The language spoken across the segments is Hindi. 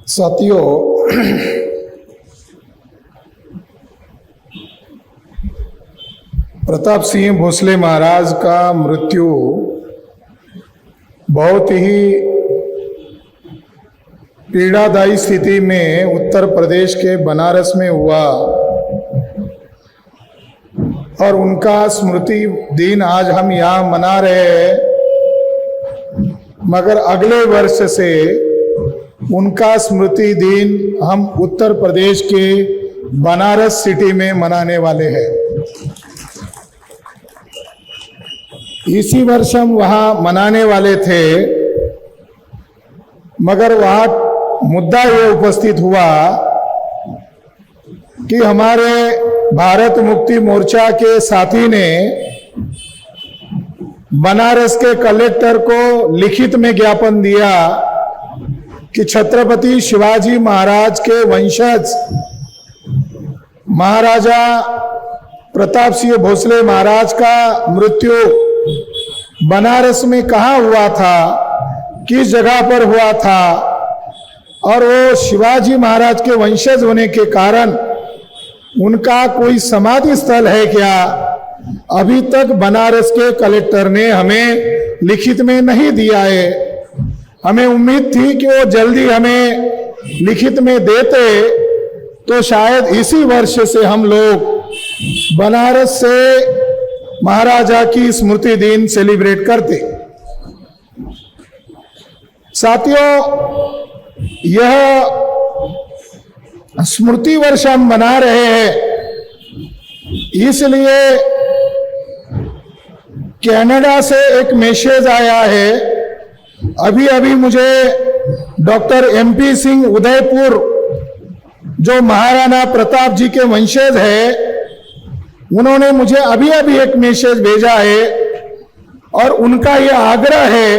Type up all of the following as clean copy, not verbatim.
साथियों, प्रताप सिंह भोसले महाराज का मृत्यु बहुत ही पीड़ादायी स्थिति में उत्तर प्रदेश के बनारस में हुआ और उनका स्मृति दिन आज हम यहाँ मना रहे हैं। मगर अगले वर्ष से उनका स्मृति दिन हम उत्तर प्रदेश के बनारस सिटी में मनाने वाले हैं। इसी वर्ष हम वहाँ मनाने वाले थे, मगर वहाँ मुद्दा ये उपस्थित हुआ कि हमारे भारत मुक्ति मोर्चा के साथी ने बनारस के कलेक्टर को लिखित में ज्ञापन दिया कि छत्रपति शिवाजी महाराज के वंशज महाराजा प्रताप सिंह भोसले महाराज का मृत्यु बनारस में कहाँ हुआ था, किस जगह पर हुआ था, और वो शिवाजी महाराज के वंशज होने के कारण उनका कोई समाधि स्थल है क्या, अभी तक बनारस के कलेक्टर ने हमें लिखित में नहीं दिया है। हमें उम्मीद थी कि वो जल्दी हमें लिखित में देते तो शायद इसी वर्ष से हम लोग बनारस से महाराजा की स्मृति दिन सेलिब्रेट करते। साथियों, यह स्मृति वर्ष हम मना रहे हैं, इसलिए कनाडा से एक मैसेज आया है। अभी अभी मुझे डॉक्टर MP सिंह उदयपुर, जो महाराणा प्रताप जी के वंशज है, उन्होंने मुझे अभी अभी एक मैसेज भेजा है और उनका यह आग्रह है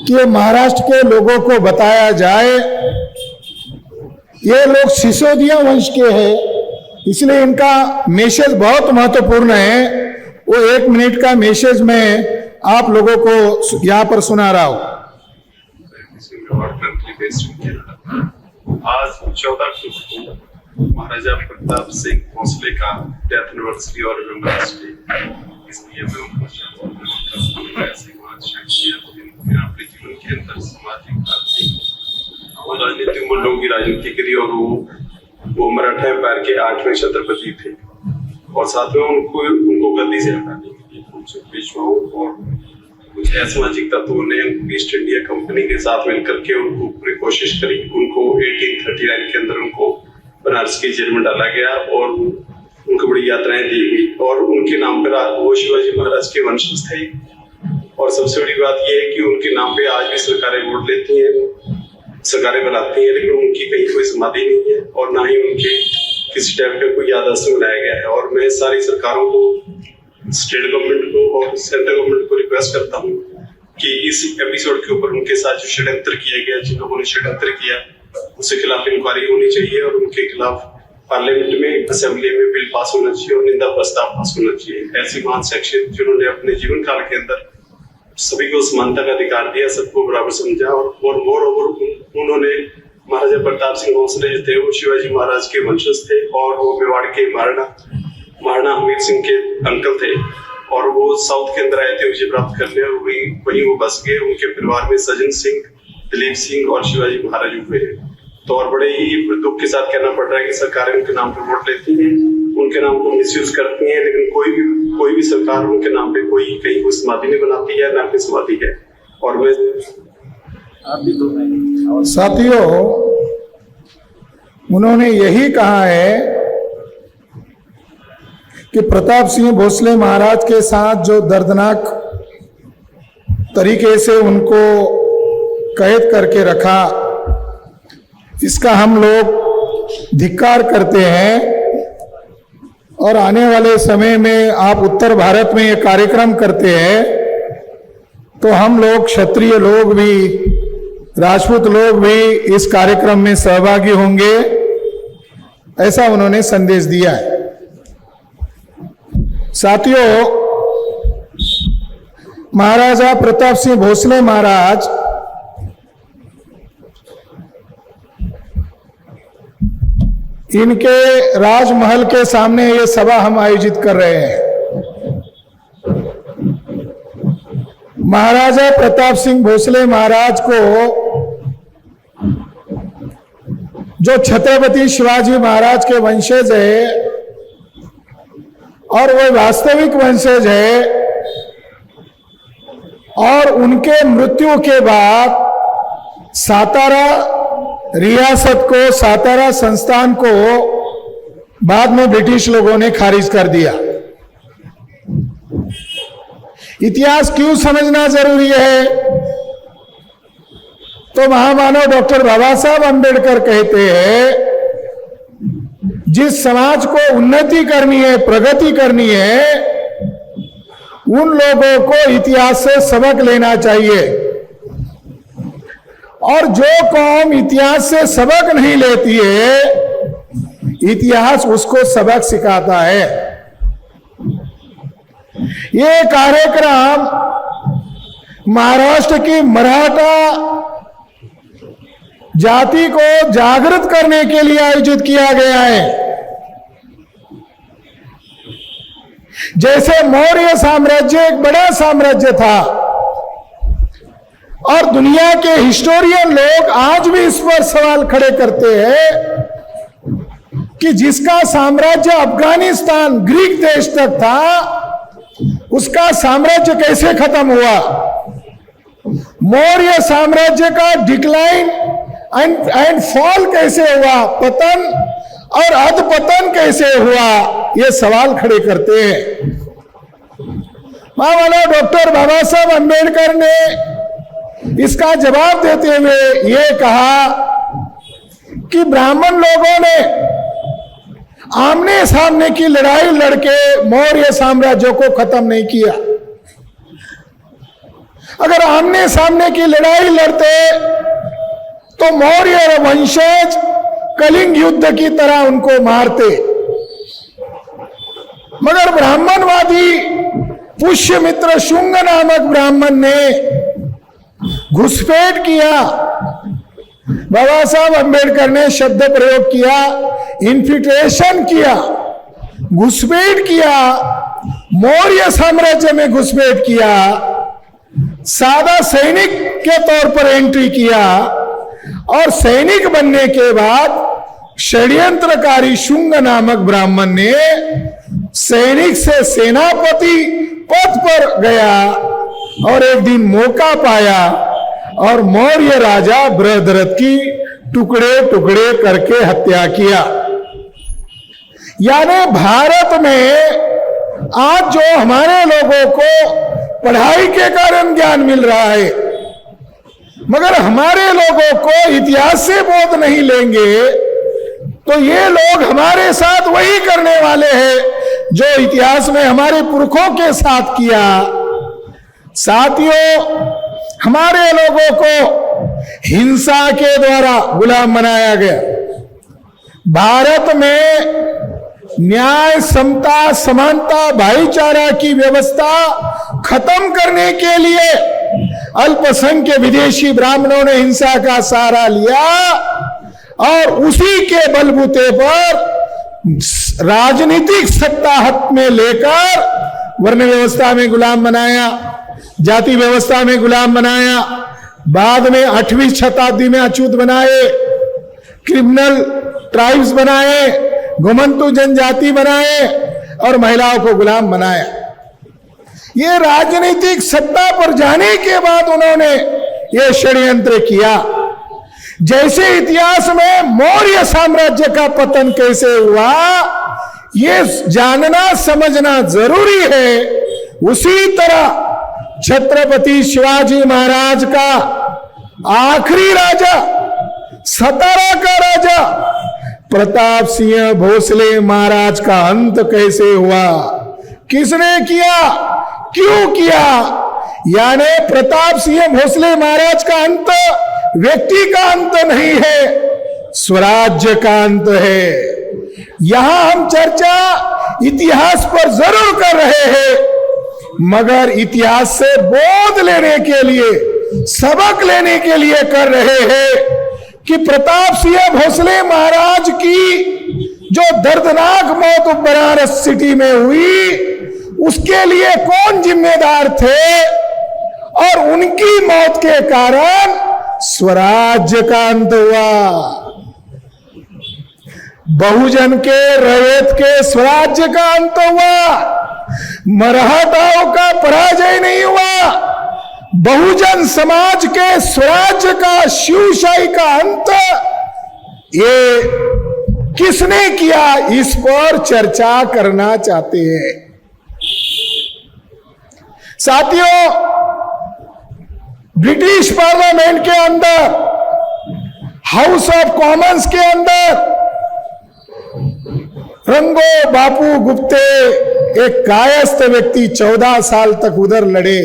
कि महाराष्ट्र के लोगों को बताया जाए। ये लोग सिसोदिया वंश के हैं, इसलिए इनका मैसेज बहुत महत्वपूर्ण है। वो 1 मिनट का मैसेज में आप लोगों को यहाँ पर सुना रहा हूँ। आज 14 अक्टूबर को महाराजा प्रताप सिंह भोसले का डेथ एनिवर्सरी और रिमेम्बरेंस डे, इसलिए मैं उनको अपने जीवन के अंदर सामाजिक आर्थिक और राजनीतिक मूल्यों की राजनीति करी और वो मराठा एम्पायर के 8वें छत्रपति थे और साथ में उनको गद्दी से हटाने के लिए कुछ पेशवाओं और कुछ असामाजिक तत्वों ने ईस्ट इंडिया कंपनी के साथ मिलकर के उनको पूरी कोशिश करी। उनको 1839 के अंदर उनको बनारस की जेल में डाला गया और उनको बड़ी यात्राएं दी गई और उनके नाम पर वो शिवाजी महाराज के वंशज थे। और सबसे बड़ी बात यह है कि उनके नाम पे आज भी सरकारें वोट लेती हैं, सरकारें बनाती हैं, लेकिन उनकी कहीं कोई समाधि नहीं है और ना ही उनके किसी टाइप का कोई याद आसन बनाया गया है। और मैं सारी सरकारों को, स्टेट गवर्नमेंट को और सेंट्रल गवर्नमेंट को रिक्वेस्ट करता हूँ कि इस एपिसोड के ऊपर उनके साथ जो षड्यंत्र किया गया, जिन लोगों ने षड्यंत्र किया, उसके खिलाफ इंक्वायरी होनी चाहिए और उनके खिलाफ पार्लियामेंट में, असेंबली में बिल पास होना चाहिए और निंदा प्रस्ताव पास होना चाहिए। ऐसी महान शख्सियत जिन्होंने अपने जीवन काल के अंदर सभी को समानता का अधिकार दिया, सबको बराबर समझा और मोर ओवर उन्होंने महाराजा प्रताप सिंह भोसले जो थे वो शिवाजी महाराज के वंशज थे और वो मेवाड़ के महाराणा हमीर सिंह के अंकल थे और वो साउथ के अंदर आए थे विजय प्राप्त करने और वहीं वो बस गए। उनके परिवार में सज्जन सिंह, दिलीप सिंह और शिवाजी महाराज हुए। तो और बड़े ही दुख के साथ कहना पड़ रहा है कि सरकारें उनके नाम पे वोट लेती हैं, उनके नाम को मिसयूज करती हैं, लेकिन कोई भी सरकार उनके नाम पे कहीं कोई समाधि नहीं बनाती है, ना कोई समाधि है। और मैं साथियों, उन्होंने यही कहा है कि प्रताप सिंह भोसले महाराज के साथ जो दर्दनाक तरीके से उनको कैद करके रखा, इसका हम लोग धिक्कार करते हैं। और आने वाले समय में आप उत्तर भारत में ये कार्यक्रम करते हैं तो हम लोग क्षत्रिय लोग भी, राजपूत लोग भी इस कार्यक्रम में सहभागी होंगे, ऐसा उन्होंने संदेश दिया है। साथियों, महाराजा प्रताप सिंह भोसले महाराज इनके राजमहल के सामने ये सभा हम आयोजित कर रहे हैं। महाराजा प्रताप सिंह भोसले महाराज को जो छत्रपति शिवाजी महाराज के वंशज है और वो वास्तविक वंशज है, और उनके मृत्यु के बाद सातारा रियासत को, सातारा संस्थान को बाद में ब्रिटिश लोगों ने खारिज कर दिया। इतिहास क्यों समझना जरूरी है? तो महामानव डॉक्टर बाबा साहब अंबेडकर कहते हैं, जिस समाज को उन्नति करनी है, प्रगति करनी है, उन लोगों को इतिहास से सबक लेना चाहिए, और जो कौम इतिहास से सबक नहीं लेती है, इतिहास उसको सबक सिखाता है। ये कार्यक्रम महाराष्ट्र की मराठा जाति को जागृत करने के लिए आयोजित किया गया है। जैसे मौर्य साम्राज्य एक बड़ा साम्राज्य था, और दुनिया के हिस्टोरियन लोग आज भी इस पर सवाल खड़े करते हैं कि जिसका साम्राज्य अफगानिस्तान, ग्रीक देश तक था, उसका साम्राज्य कैसे खत्म हुआ? मौर्य साम्राज्य का डिक्लाइन एंड फॉल कैसे हुआ? पतन और अधपतन कैसे हुआ? ये सवाल खड़े करते हैं। महामानव डॉक्टर बाबा साहब अंबेडकर ने इसका जवाब देते हुए ये कहा कि ब्राह्मण लोगों ने आमने सामने की लड़ाई लड़के मौर्य साम्राज्य को खत्म नहीं किया। अगर आमने सामने की लड़ाई लड़ते तो मौर्य वंशज कलिंग युद्ध की तरह उनको मारते, मगर ब्राह्मणवादी पुष्यमित्र शुंग नामक ब्राह्मण ने घुसपैठ किया। बाबा साहब अंबेडकर ने शब्द प्रयोग किया, इन्फिल्ट्रेशन किया, घुसपैठ किया, मौर्य साम्राज्य में घुसपैठ किया, सादा सैनिक के तौर पर एंट्री किया, और सैनिक बनने के बाद षड्यंत्रकारी शुंग नामक ब्राह्मण ने सैनिक से सेनापति पद पर गया, और एक दिन मौका पाया और मौर्य राजा बृहद्रथ की टुकड़े टुकड़े करके हत्या किया। यानी भारत में आज जो हमारे लोगों को पढ़ाई के कारण ज्ञान मिल रहा है, मगर हमारे लोगों को इतिहास से बोध नहीं लेंगे, तो ये लोग हमारे साथ वही करने वाले हैं जो इतिहास में हमारे पुरखों के साथ किया। साथियों, हमारे लोगों को हिंसा के द्वारा गुलाम बनाया गया। भारत में न्याय, समता, समानता, भाईचारा की व्यवस्था खत्म करने के लिए अल्पसंख्यक विदेशी ब्राह्मणों ने हिंसा का सहारा लिया, और उसी के बलबूते पर राजनीतिक सत्ता हाथ में लेकर वर्ण व्यवस्था में गुलाम बनाया, जाति व्यवस्था में गुलाम बनाया, बाद में 8वीं शताब्दी में अछूत बनाए, क्रिमिनल ट्राइब्स बनाए, घुमंतु जनजाति बनाए, और महिलाओं को गुलाम बनाया। ये राजनीतिक सत्ता पर जाने के बाद उन्होंने ये षड्यंत्र किया। जैसे इतिहास में मौर्य साम्राज्य का पतन कैसे हुआ, ये जानना समझना जरूरी है। उसी तरह छत्रपति शिवाजी महाराज का आखिरी राजा, सातारा का राजा प्रताप सिंह भोसले महाराज का अंत कैसे हुआ, किसने किया, क्यों किया? यानी प्रताप सिंह भोसले महाराज का अंत व्यक्ति का अंत नहीं है, स्वराज्य का अंत है। यहां हम चर्चा इतिहास पर जरूर कर रहे हैं, मगर इतिहास से बोध लेने के लिए, सबक लेने के लिए कर रहे हैं। कि प्रताप सिंह भोसले महाराज की जो दर्दनाक मौत बनारस सिटी में हुई, उसके लिए कौन जिम्मेदार थे और उनकी मौत के कारण स्वराज्य का अंत हुआ। बहुजन के, रैयत के स्वराज्य का अंत हुआ। मराठाओं का पराजय नहीं हुआ, बहुजन समाज के स्वराज्य का, शिवशाही का अंत ये किसने किया, इस पर चर्चा करना चाहते हैं। साथियों, ब्रिटिश पार्लियामेंट के अंदर, हाउस ऑफ कॉमन्स के अंदर रंगो बापू गुप्ते, एक कायस्थ व्यक्ति, 14 साल तक उधर लड़े।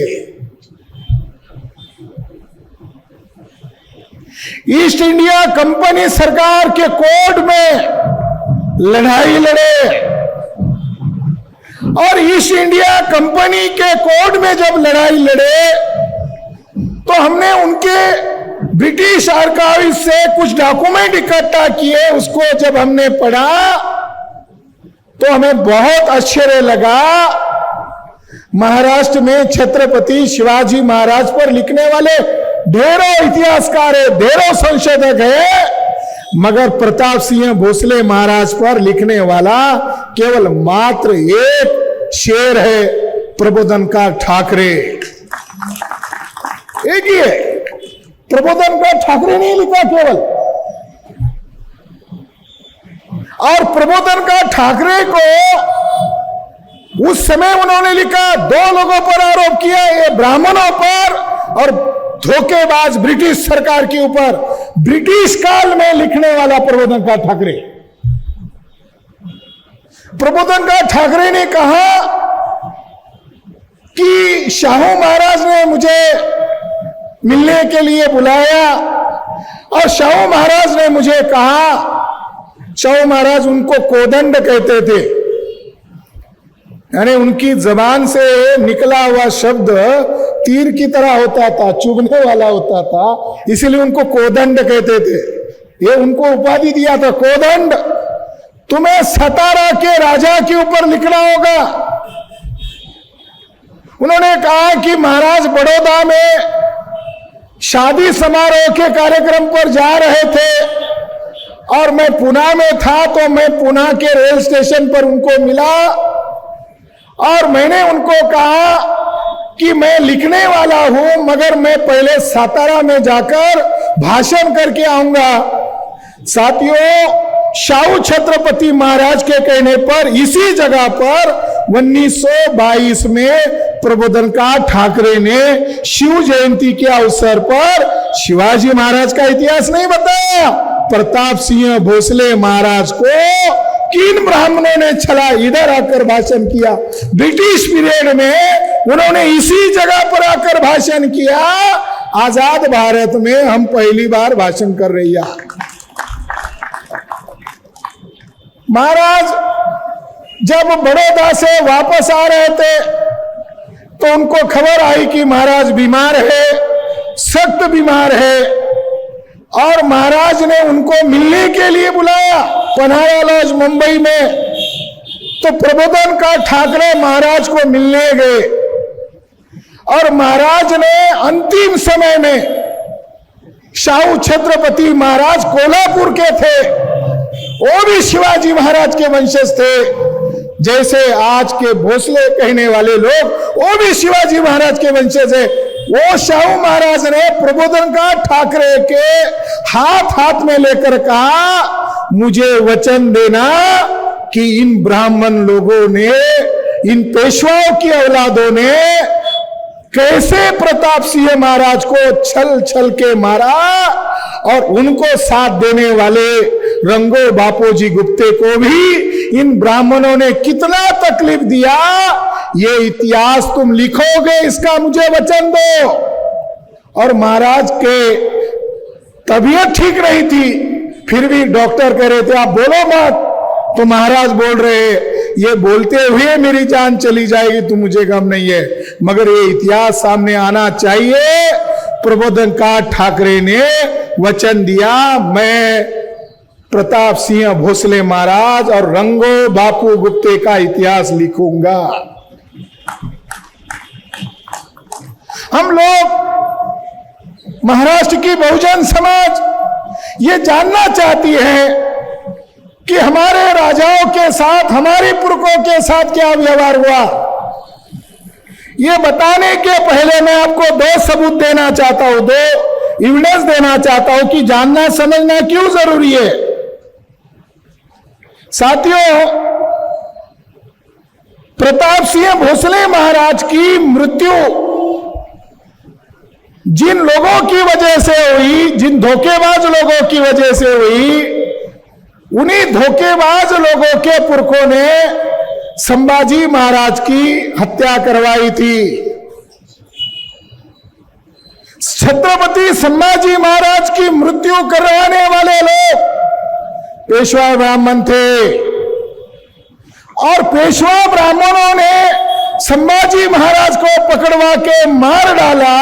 ईस्ट इंडिया कंपनी सरकार के कोर्ट में लड़ाई लड़े और ईस्ट इंडिया कंपनी के कोर्ट में जब लड़ाई लड़े तो हमने उनके ब्रिटिश आर्काइव से कुछ डॉक्यूमेंट इकट्ठा किए। उसको जब हमने पढ़ा तो हमें बहुत आश्चर्य लगा। महाराष्ट्र में छत्रपति शिवाजी महाराज पर लिखने वाले ढेरों इतिहासकार है, ढेरों संशोधक है, मगर प्रताप सिंह भोसले महाराज पर लिखने वाला केवल मात्र एक शेर है, प्रबोधनकार ठाकरे। एक ही है, प्रबोधनकार ठाकरे ने लिखा केवल। और प्रबोधनकार ठाकरे को उस समय उन्होंने लिखा, दो लोगों पर आरोप किया, ये ब्राह्मणों पर और धोखेबाज ब्रिटिश सरकार के ऊपर। ब्रिटिश काल में लिखने वाला प्रबोधनकार ठाकरे। प्रबोधनकार ठाकरे ने कहा कि शाहू महाराज ने मुझे मिलने के लिए बुलाया और शाहू महाराज ने मुझे कहा, शाहू महाराज उनको कोदंड कहते थे, यानी उनकी जबान से निकला हुआ शब्द तीर की तरह होता था, चुभने वाला होता था, इसीलिए उनको कोदंड कहते थे। ये उनको उपाधि दिया था, कोदंड। तुम्हें सतारा के राजा के ऊपर लिखना होगा। उन्होंने कहा कि महाराज बड़ौदा में शादी समारोह के कार्यक्रम पर जा रहे थे और मैं पुणे में था, तो मैं पुणे के रेल स्टेशन पर उनको मिला और मैंने उनको कहा कि मैं लिखने वाला हूं, मगर मैं पहले सातारा में जाकर भाषण करके आऊंगा। साथियों, शाहू छत्रपति महाराज के कहने पर इसी जगह पर 1922 में प्रबोधनकार ठाकरे ने शिव जयंती के अवसर पर शिवाजी महाराज का इतिहास नहीं बताया, प्रताप सिंह भोसले महाराज को किन ब्राह्मणों ने छला इधर आकर भाषण किया। ब्रिटिश पीरियड में उन्होंने इसी जगह पर आकर भाषण किया। आजाद भारत में हम पहली बार भाषण कर रही है। महाराज जब बड़ौदा से वापस आ रहे थे तो उनको खबर आई कि महाराज बीमार है, सख्त बीमार है, और महाराज ने उनको मिलने के लिए बुलाया पन्हाड़ा लॉज मुंबई में। तो प्रबोधनकार ठाकरे महाराज को मिलने गए और महाराज ने अंतिम समय में, शाहू छत्रपति महाराज कोल्हापुर के थे, वो भी शिवाजी महाराज के वंशज थे, जैसे आज के भोसले कहने वाले लोग वो भी शिवाजी महाराज के वंशज है। वो शाहू महाराज ने प्रबोधनकार ठाकरे के हाथ में लेकर कहा, मुझे वचन देना कि इन ब्राह्मण लोगों ने, इन पेशवाओं की औलादों ने कैसे प्रताप सिंह महाराज को छल छल के मारा और उनको साथ देने वाले रंगो बापोजी गुप्ते को भी इन ब्राह्मणों ने कितना तकलीफ दिया, ये इतिहास तुम लिखोगे, इसका मुझे वचन दो। और महाराज के तबीयत ठीक नहीं थी, फिर भी डॉक्टर कह रहे थे आप बोलो मत, तो महाराज बोल रहे, ये बोलते हुए मेरी जान चली जाएगी तो मुझे गम नहीं है, मगर ये इतिहास सामने आना चाहिए। प्रबोधनकार ठाकरे ने वचन दिया, मैं प्रताप सिंह भोसले महाराज और रंगो बापू गुप्ते का इतिहास लिखूंगा। हम लोग महाराष्ट्र की बहुजन समाज ये जानना चाहती है कि हमारे राजाओं के साथ, हमारे पुरखों के साथ क्या व्यवहार हुआ। ये बताने के पहले मैं आपको दो सबूत देना चाहता हूं, दो एविडेंस देना चाहता हूं कि जानना समझना क्यों जरूरी है। साथियों, प्रताप सिंह भोसले महाराज की मृत्यु जिन लोगों की वजह से हुई, जिन धोखेबाज लोगों की वजह से हुई, उन्हीं धोखेबाज लोगों के पुरखों ने संभाजी महाराज की हत्या करवाई थी। छत्रपति संभाजी महाराज की मृत्यु करवाने वाले लोग पेशवा ब्राह्मण थे और पेशवा ब्राह्मणों ने संभाजी महाराज को पकड़वा के मार डाला।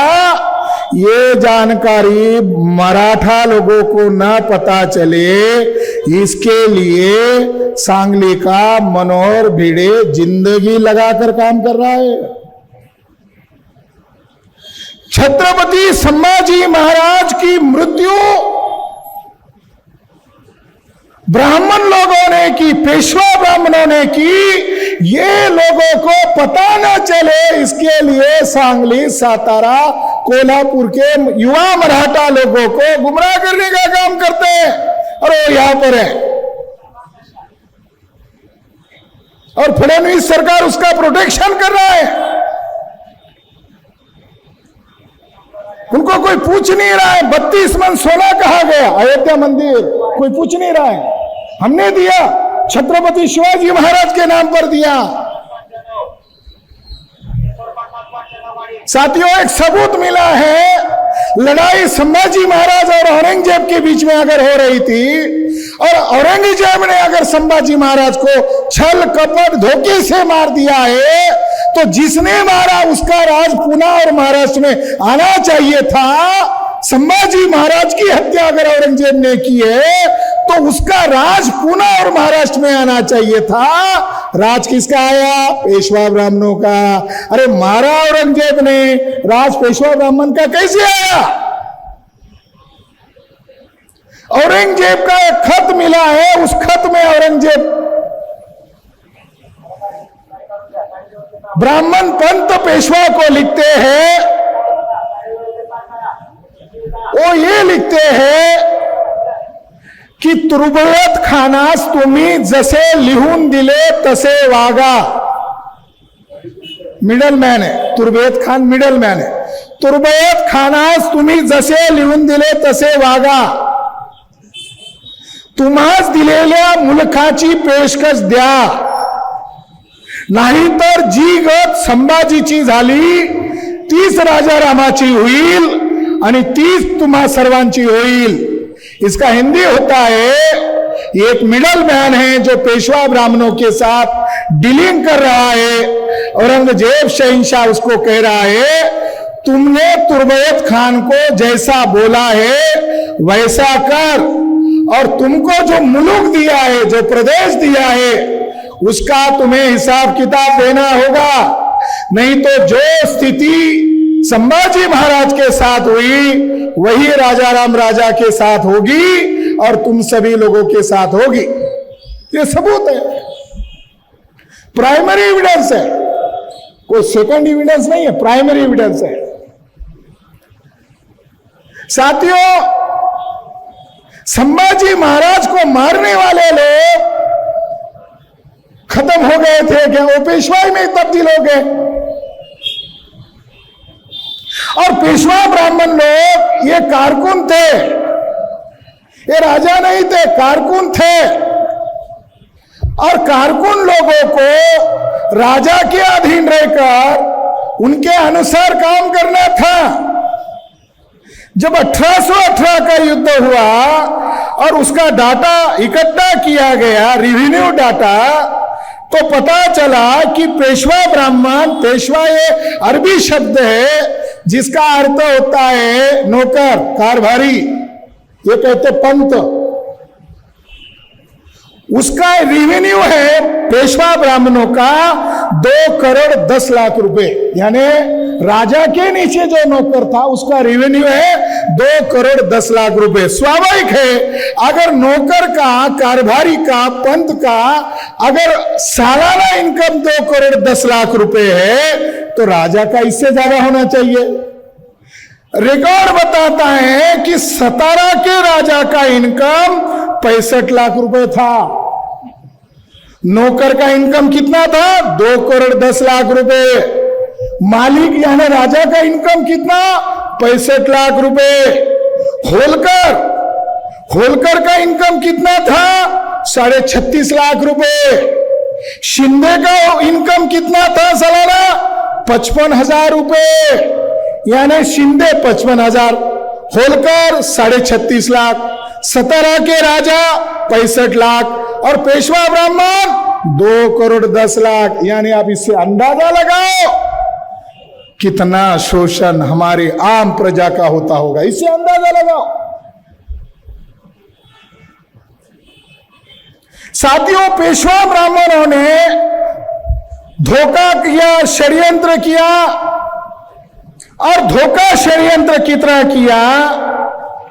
ये जानकारी मराठा लोगों को न पता चले, इसके लिए सांगली का मनोहर भिड़े जिंदगी लगाकर काम कर रहा है। छत्रपति संभाजी महाराज की मृत्यु ब्राह्मण लोगों ने की, पेशवा ब्राह्मणों ने की, ये लोगों को पता न चले, इसके लिए सांगली, सातारा, कोल्हापुर के युवा मराठा लोगों को गुमराह करने का काम करते हैं और वो यहां पर है। और फडणवीस सरकार उसका प्रोटेक्शन कर रहा है। उनको कोई पूछ नहीं रहा है 32 मन सोना कहा गया अयोध्या मंदिर, कोई पूछ नहीं रहा है। हमने दिया, छत्रपति शिवाजी महाराज के नाम पर दिया। साथियों, एक सबूत मिला है, लड़ाई संभाजी महाराज और औरंगजेब के बीच में अगर हो रही थी और औरंगजेब ने अगर संभाजी महाराज को छल कपट धोखे से मार दिया है, तो जिसने मारा उसका राज पुणे और महाराष्ट्र में आना चाहिए था। संभाजी महाराज की हत्या अगर औरंगजेब ने की है तो उसका राज पुणे और महाराष्ट्र में आना चाहिए था। राज किसका आया? पेशवा ब्राह्मणों का। अरे मारा औरंगजेब ने, राज पेशवा ब्राह्मण का कैसे आया? औरंगजेब का एक खत मिला है, उस खत में औरंगजेब ब्राह्मण पंत पेशवा को लिखते हैं, वो ये लिखते हैं की तुर्भवत खानास तुम्ही जसे लिहून दिले तसे वागा। मिडल मैन है तुर्भवत खान, मिडल मैन है। तुर्भवत खानास तुम्ही जसे लिहून दिले तसे वागा, तुम्हास दिलेल्या मुलखाची पेशकश द्या, नाहीतर जी गत संभाजीची झाली तीच राजा रामाची होईल आणि तीच तुम्हा सर्वांची होईल। इसका हिंदी होता है, एक मिडल मैन है जो पेशवा ब्राह्मणों के साथ डीलिंग कर रहा है। औरंगजेब शहंशाह उसको कह रहा है, तुमने तुर्भवत खान को जैसा बोला है वैसा कर, और तुमको जो मुल्क दिया है, जो प्रदेश दिया है, उसका तुम्हें हिसाब किताब देना होगा। नहीं तो जो स्थिति संभाजी महाराज के साथ हुई वही राजा राम राजा के साथ होगी और तुम सभी लोगों के साथ होगी। ये सबूत है, प्राइमरी एविडेंस है, कोई सेकंड एविडेंस नहीं है, प्राइमरी एविडेंस है। साथियों, संभाजी महाराज को मारने वाले लोग खत्म हो गए थे क्या? वो पेशवाई में तब्दील हो गए। और पेशवा ब्राह्मण लोग ये कारकुन थे, ये राजा नहीं थे, कारकुन थे। और कारकुन लोगों को राजा के अधीन रहकर उनके अनुसार काम करना था। जब 1818 का युद्ध हुआ और उसका डाटा इकट्ठा किया गया, रेवेन्यू डाटा, तो पता चला कि पेशवा ब्राह्मण, पेशवा ये अरबी शब्द है जिसका अर्थ होता है नौकर, कारभारी। ये कहते पंत, उसका रेवेन्यू है पेशवा ब्राह्मणों का 2 करोड़ 10 लाख रुपए, यानी राजा के नीचे जो नौकर था उसका रेवेन्यू है 2 करोड़ 10 लाख रुपए। स्वाभाविक है अगर नौकर का, कारभारी का, पंत का अगर सालाना इनकम 2 करोड़ 10 लाख रुपए है तो राजा का इससे ज्यादा होना चाहिए। रिकॉर्ड बताता है कि सतारा के राजा का इनकम 65 लाख रुपए था। नौकर का इनकम कितना था? 2 करोड़ 10 लाख रुपए। मालिक यानी राजा का इनकम कितना? 65 लाख रुपए। होलकर का इनकम कितना था? 36.5 लाख रुपए। शिंदे का इनकम कितना था सालाना? 55,000 रुपए, यानी शिंदे 55,000, होलकर 36.5 लाख, सतारा के राजा 65 लाख और पेशवा ब्राह्मण 2 करोड़ 10 लाख। यानी आप इससे अंदाजा लगाओ कितना शोषण हमारे आम प्रजा का होता होगा, इससे अंदाजा लगाओ। साथियों, पेशवा ब्राह्मणों ने धोखा किया, षड्यंत्र किया, और धोखा षड्यंत्र कितना किया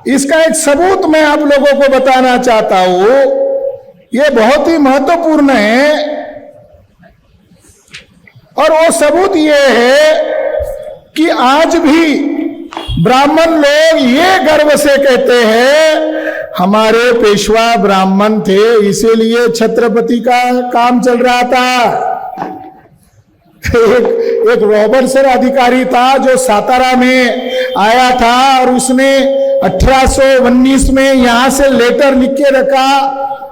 इसका एक सबूत मैं आप लोगों को बताना चाहता हूं। यह बहुत ही महत्वपूर्ण है और वो सबूत यह है कि आज भी ब्राह्मण लोग ये गर्व से कहते हैं हमारे पेशवा ब्राह्मण थे, इसीलिए छत्रपति का काम चल रहा था। एक रॉबर्टसन अधिकारी था जो सातारा में आया था और उसने 1819 में यहां से लेटर लिख के रखा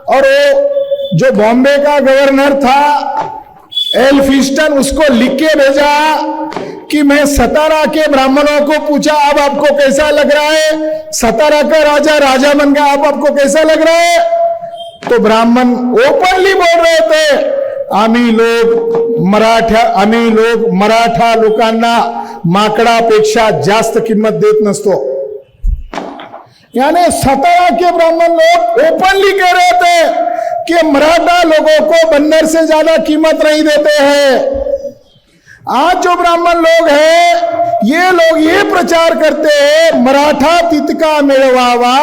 और वो जो बॉम्बे का गवर्नर था एल्फिस्टन, उसको लिख के भेजा कि मैं सतारा के ब्राह्मणों को पूछा अब आपको कैसा लग रहा है, सतारा का राजा बन गया, अब आपको कैसा लग रहा है? तो ब्राह्मण ओपनली बोल रहे थे आम्ही लोग मराठा लोकांना माकडापेक्षा जास्त किंमत देत नसतो। यानी सतारा के ब्राह्मण लोग ओपनली कह रहे थे कि मराठा लोगों को बंदर से ज्यादा कीमत नहीं देते हैं। आज जो ब्राह्मण लोग हैं ये लोग ये प्रचार करते हैं मराठा तितका मिळवावा,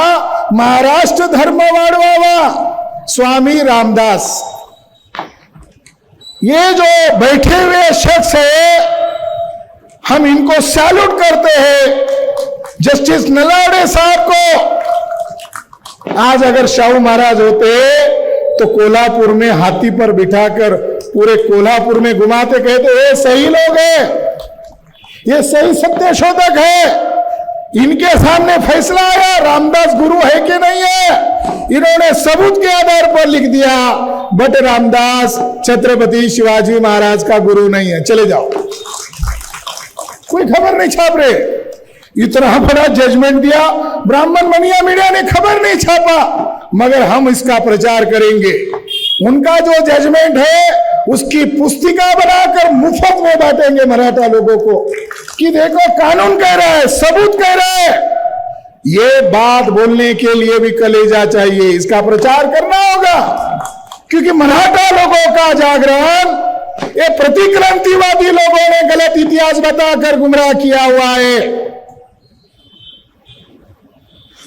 महाराष्ट्र धर्म वाढवावा। स्वामी रामदास, ये जो बैठे हुए शख्स है हम इनको सैल्यूट करते हैं। जस्टिस नलावड़े साहब को आज अगर शाहू महाराज होते तो कोल्हापुर में हाथी पर बिठाकर पूरे कोल्हापुर में घुमाते, कहते ये सही लोग हैं, ये सही सत्य शोधक है, इनके सामने फैसला आया रामदास गुरु है कि नहीं है। इन्होंने सबूत के आधार पर लिख दिया बट रामदास छत्रपति शिवाजी महाराज का गुरु नहीं है, चले जाओ। कोई खबर नहीं छाप रहे, इतना बड़ा जजमेंट दिया, ब्राह्मण मनिया मीडिया ने खबर नहीं छापा, मगर हम इसका प्रचार करेंगे। उनका जो जजमेंट है उसकी पुस्तिका बनाकर मुफ्त में बांटेंगे मराठा लोगों को कि देखो कानून कह रहा है, सबूत कह रहा है। ये बात बोलने के लिए भी कलेजा चाहिए, इसका प्रचार करना होगा क्योंकि मराठा लोगों का जागरण ये प्रतिक्रांतिवादी लोगों ने गलत इतिहास बताकर गुमराह किया हुआ है।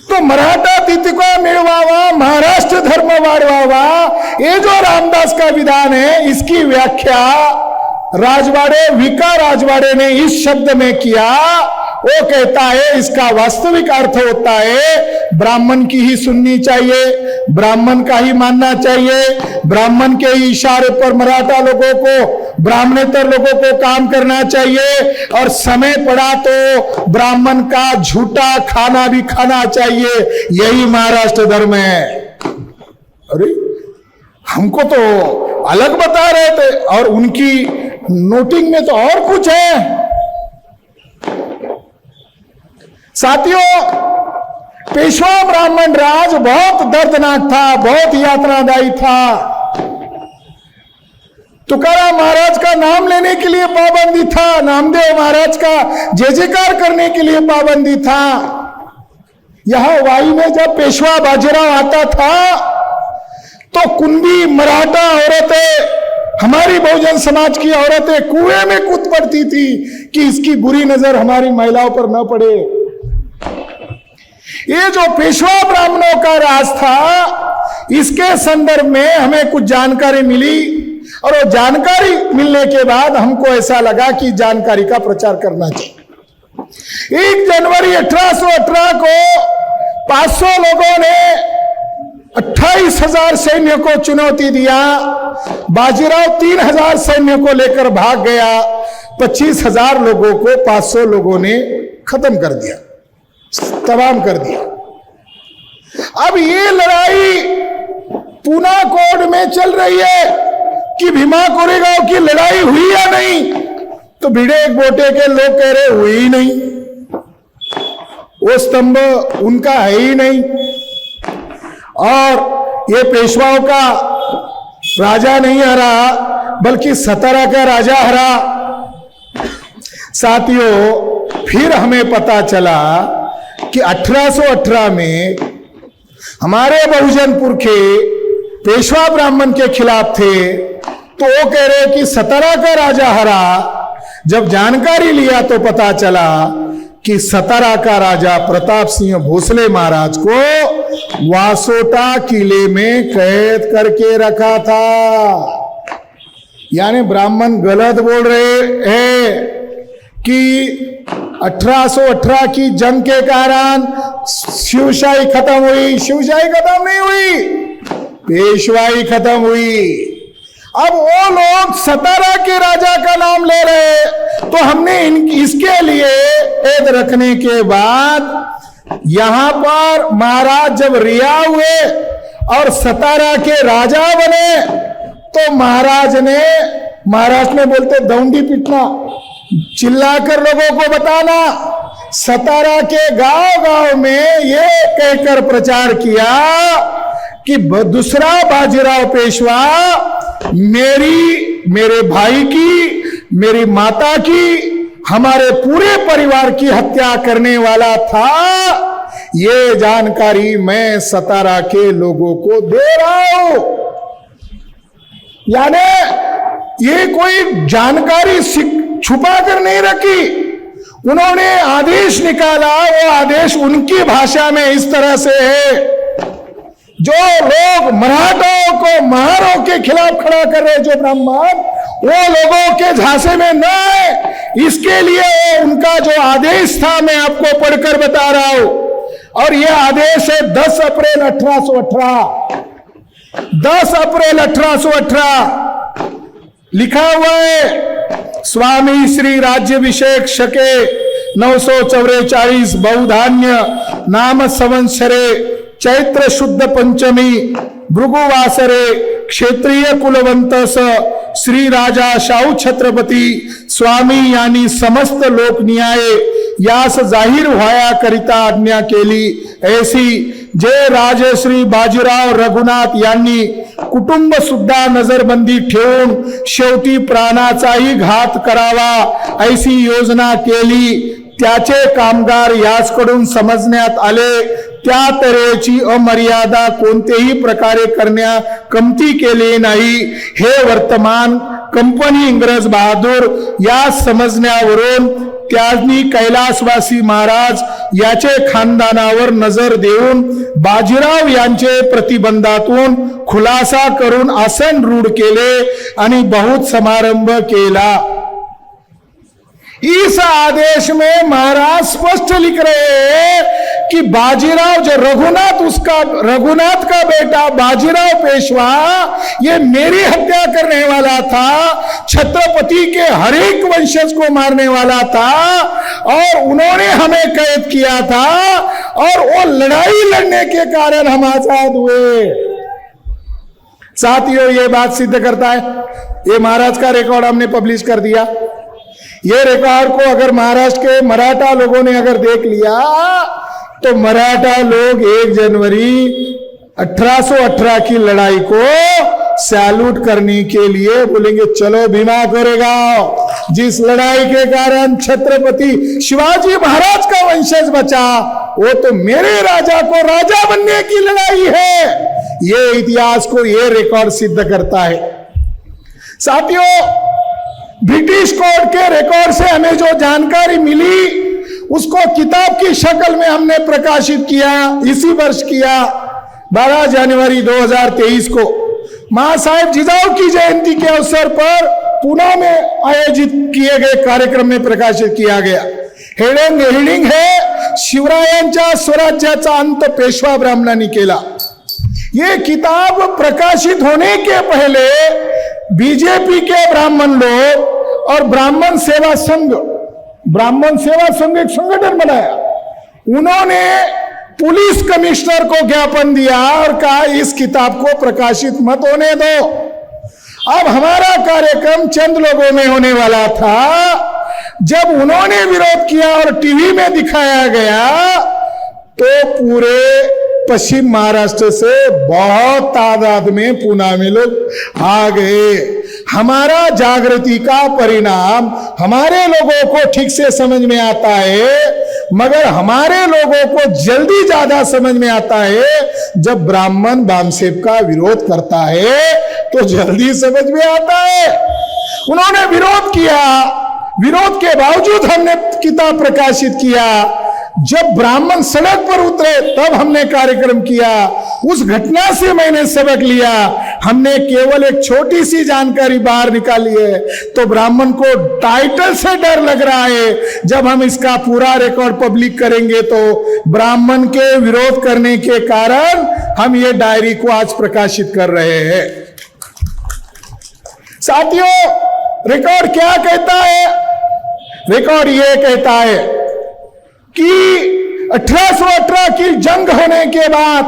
तो मराठा तितका मिळवावा, महाराष्ट्र धर्म वाढवावा, ये जो रामदास का विधान है इसकी व्याख्या विका राजवाड़े ने इस शब्द में किया। वो कहता है इसका वास्तविक अर्थ होता है ब्राह्मण की ही सुननी चाहिए, ब्राह्मण का ही मानना चाहिए, ब्राह्मण के ही इशारे पर मराठा लोगों को, ब्राह्मणेतर लोगों को काम करना चाहिए और समय पड़ा तो ब्राह्मण का झूठा खाना भी खाना चाहिए। यही महाराष्ट्र धर्म है। अरे हमको तो अलग बता रहे थे और उनकी नोटिंग में तो और कुछ है। साथियों, पेशवा ब्राह्मण राज बहुत दर्दनाक था, बहुत यातनादायी था। तुकाराम महाराज का नाम लेने के लिए पाबंदी था, नामदेव महाराज का जय जयकार करने के लिए पाबंदी था। यहां वाई में जब पेशवा बाजीराव आता था तो कुंभी मराठा औरतें, हमारी बहुजन समाज की औरतें कुएं में कूद पड़ती थी कि इसकी बुरी नजर हमारी महिलाओं पर न पड़े। ये जो पेशवा ब्राह्मणों का राज था, इसके संदर्भ में हमें कुछ जानकारी मिली और वो जानकारी मिलने के बाद हमको ऐसा लगा कि जानकारी का प्रचार करना चाहिए। 1 जनवरी 1818 को 500 लोगों ने 28,000 सैन्य को चुनौती दिया। बाजीराव 3,000 सैन्य को लेकर भाग गया। 25,000 लोगों को 500 लोगों ने खत्म कर दिया, तमाम कर दिया। अब ये लड़ाई पूना कोड में चल रही है कि भीमा कोरेगांव की लड़ाई हुई या नहीं, तो भिड़े बोटे के लोग कह रहे हुई ही नहीं, वो स्तंभ उनका है ही नहीं, और ये पेशवाओं का राजा नहीं हरा बल्कि सतारा का राजा हरा। साथियों, फिर हमें पता चला कि 1818 में हमारे बहुजन पुरखे पेशवा ब्राह्मण के खिलाफ थे, तो वो कह रहे कि सतारा का राजा हरा। जब जानकारी लिया तो पता चला कि सतारा का राजा प्रताप सिंह भोसले महाराज को वासोटा किले में कैद करके रखा था। यानी ब्राह्मण गलत बोल रहे हैं कि 1818 की जंग के कारण शिवशाही खत्म हुई। शिवशाही खत्म नहीं हुई, पेशवाई खत्म हुई। अब वो लोग सतारा के राजा का नाम ले रहे, तो हमने इसके लिए ऐद रखने के बाद यहां पर महाराज जब रिहा हुए और सतारा के राजा बने, तो महाराज ने बोलते दौंडी पीटना, चिल्लाकर लोगों को बताना, सतारा के गांव-गांव में ये कहकर प्रचार किया कि दूसरा बाजीराव पेशवा मेरे भाई की, मेरी माता की, हमारे पूरे परिवार की हत्या करने वाला था। ये जानकारी मैं सतारा के लोगों को दे रहा हूं। यानी ये कोई जानकारी छुपा कर नहीं रखी, उन्होंने आदेश निकाला। वो आदेश उनकी भाषा में इस तरह से है, जो लोग मराठाओं को महारों के खिलाफ खड़ा कर रहे, जो ब्राह्मण, वो लोगों के झांसे में न आए, इसके लिए उनका जो आदेश था मैं आपको पढ़कर बता रहा हूं। और यह आदेश है 10 अप्रैल 1818। 10 अप्रैल 1818 लिखा हुआ है, स्वामी श्री राज्यभिषेक शके 944 बहुधान्य नाम संवत्सरे चैत्र शुद्ध पंचमी भृगुवासरे क्षेत्रीय कुलवंतस श्री राजा शाहू छत्रपती स्वामी यांनी समस्त लोक न्याय यास जाहीर व्हाया करिता आज्ञा केली। ऐसी जे राजश्री बाजीराव रघुनाथ यांनी कुटुंब सुद्धा नजरबंदी ठेवून शेवटी प्राणाचाही घात करावा ऐसी योजना केली। त्याचे कामगार याचकडून समजण्यात आले, त्या तऱ्हेची अमर्यादा कोणत्याही प्रकारे करण्या कमती केली नाही। हे वर्तमान कंपनी इंग्रज बहादूर या समजण्यावरून त्यांनी कैलासवासी महाराज याचे खानदानावर नजर देऊन बाजीराव यांचे प्रतिबंधातून खुलासा करून आसन रूढ केले आणि बहुत समारंभ केला। इस आदेश में महाराज स्पष्ट लिख रहे हैं कि बाजीराव जो रघुनाथ का बेटा बाजीराव पेशवा ये मेरी हत्या करने वाला था, छत्रपति के हर एक वंशज को मारने वाला था और उन्होंने हमें कैद किया था और वो लड़ाई लड़ने के कारण हम आजाद हुए। साथियों, ये बात सिद्ध करता है, ये महाराज का रिकॉर्ड हमने पब्लिश कर दिया। ये रिकॉर्ड को अगर महाराष्ट्र के मराठा लोगों ने अगर देख लिया तो मराठा लोग 1 जनवरी 1818 की लड़ाई को सैल्यूट करने के लिए बोलेंगे चलो भीमा कोरेगांव। जिस लड़ाई के कारण छत्रपति शिवाजी महाराज का वंशज बचा, वो तो मेरे राजा को राजा बनने की लड़ाई है। ये इतिहास को ये रिकॉर्ड सिद्ध करता है। साथियों, ब्रिटिश कोर्ट के रिकॉर्ड से हमें जो जानकारी मिली उसको किताब की शक्ल में हमने प्रकाशित किया, इसी वर्ष किया 12 जनवरी 2023 को महासाहेब जिजाऊ की जयंती के अवसर पर पुणे में आयोजित किए गए कार्यक्रम में प्रकाशित किया गया। हेडिंग है शिवरायांच्या स्वराज्याचा अंत पेशवा ब्राह्मणांनी केला। ये किताब प्रकाशित होने के पहले बीजेपी के ब्राह्मण लोग और ब्राह्मण सेवा संघ एक संगठन बनाया। उन्होंने पुलिस कमिश्नर को ज्ञापन दिया और कहा इस किताब को प्रकाशित मत होने दो। अब हमारा कार्यक्रम चंद लोगों में होने वाला था। जब उन्होंने विरोध किया और टीवी में दिखाया गया तो पूरे पश्चिम महाराष्ट्र से बहुत तादाद में पुणे में लोग आ गए। हमारा जागृति का परिणाम हमारे लोगों को ठीक से समझ में आता है, मगर हमारे लोगों को जल्दी ज्यादा समझ में आता है जब ब्राह्मण बामसेब का विरोध करता है तो जल्दी समझ में आता है। उन्होंने विरोध किया, विरोध के बावजूद हमने किताब प्रकाशित किया। जब ब्राह्मण सड़क पर उतरे तब हमने कार्यक्रम किया। उस घटना से मैंने सबक लिया। हमने केवल एक छोटी सी जानकारी बाहर निकाली है तो ब्राह्मण को टाइटल से डर लग रहा है। जब हम इसका पूरा रिकॉर्ड पब्लिक करेंगे तो ब्राह्मण के विरोध करने के कारण हम ये डायरी को आज प्रकाशित कर रहे हैं। साथियों, रिकॉर्ड क्या कहता है? रिकॉर्ड ये कहता है कि 1818 की जंग होने के बाद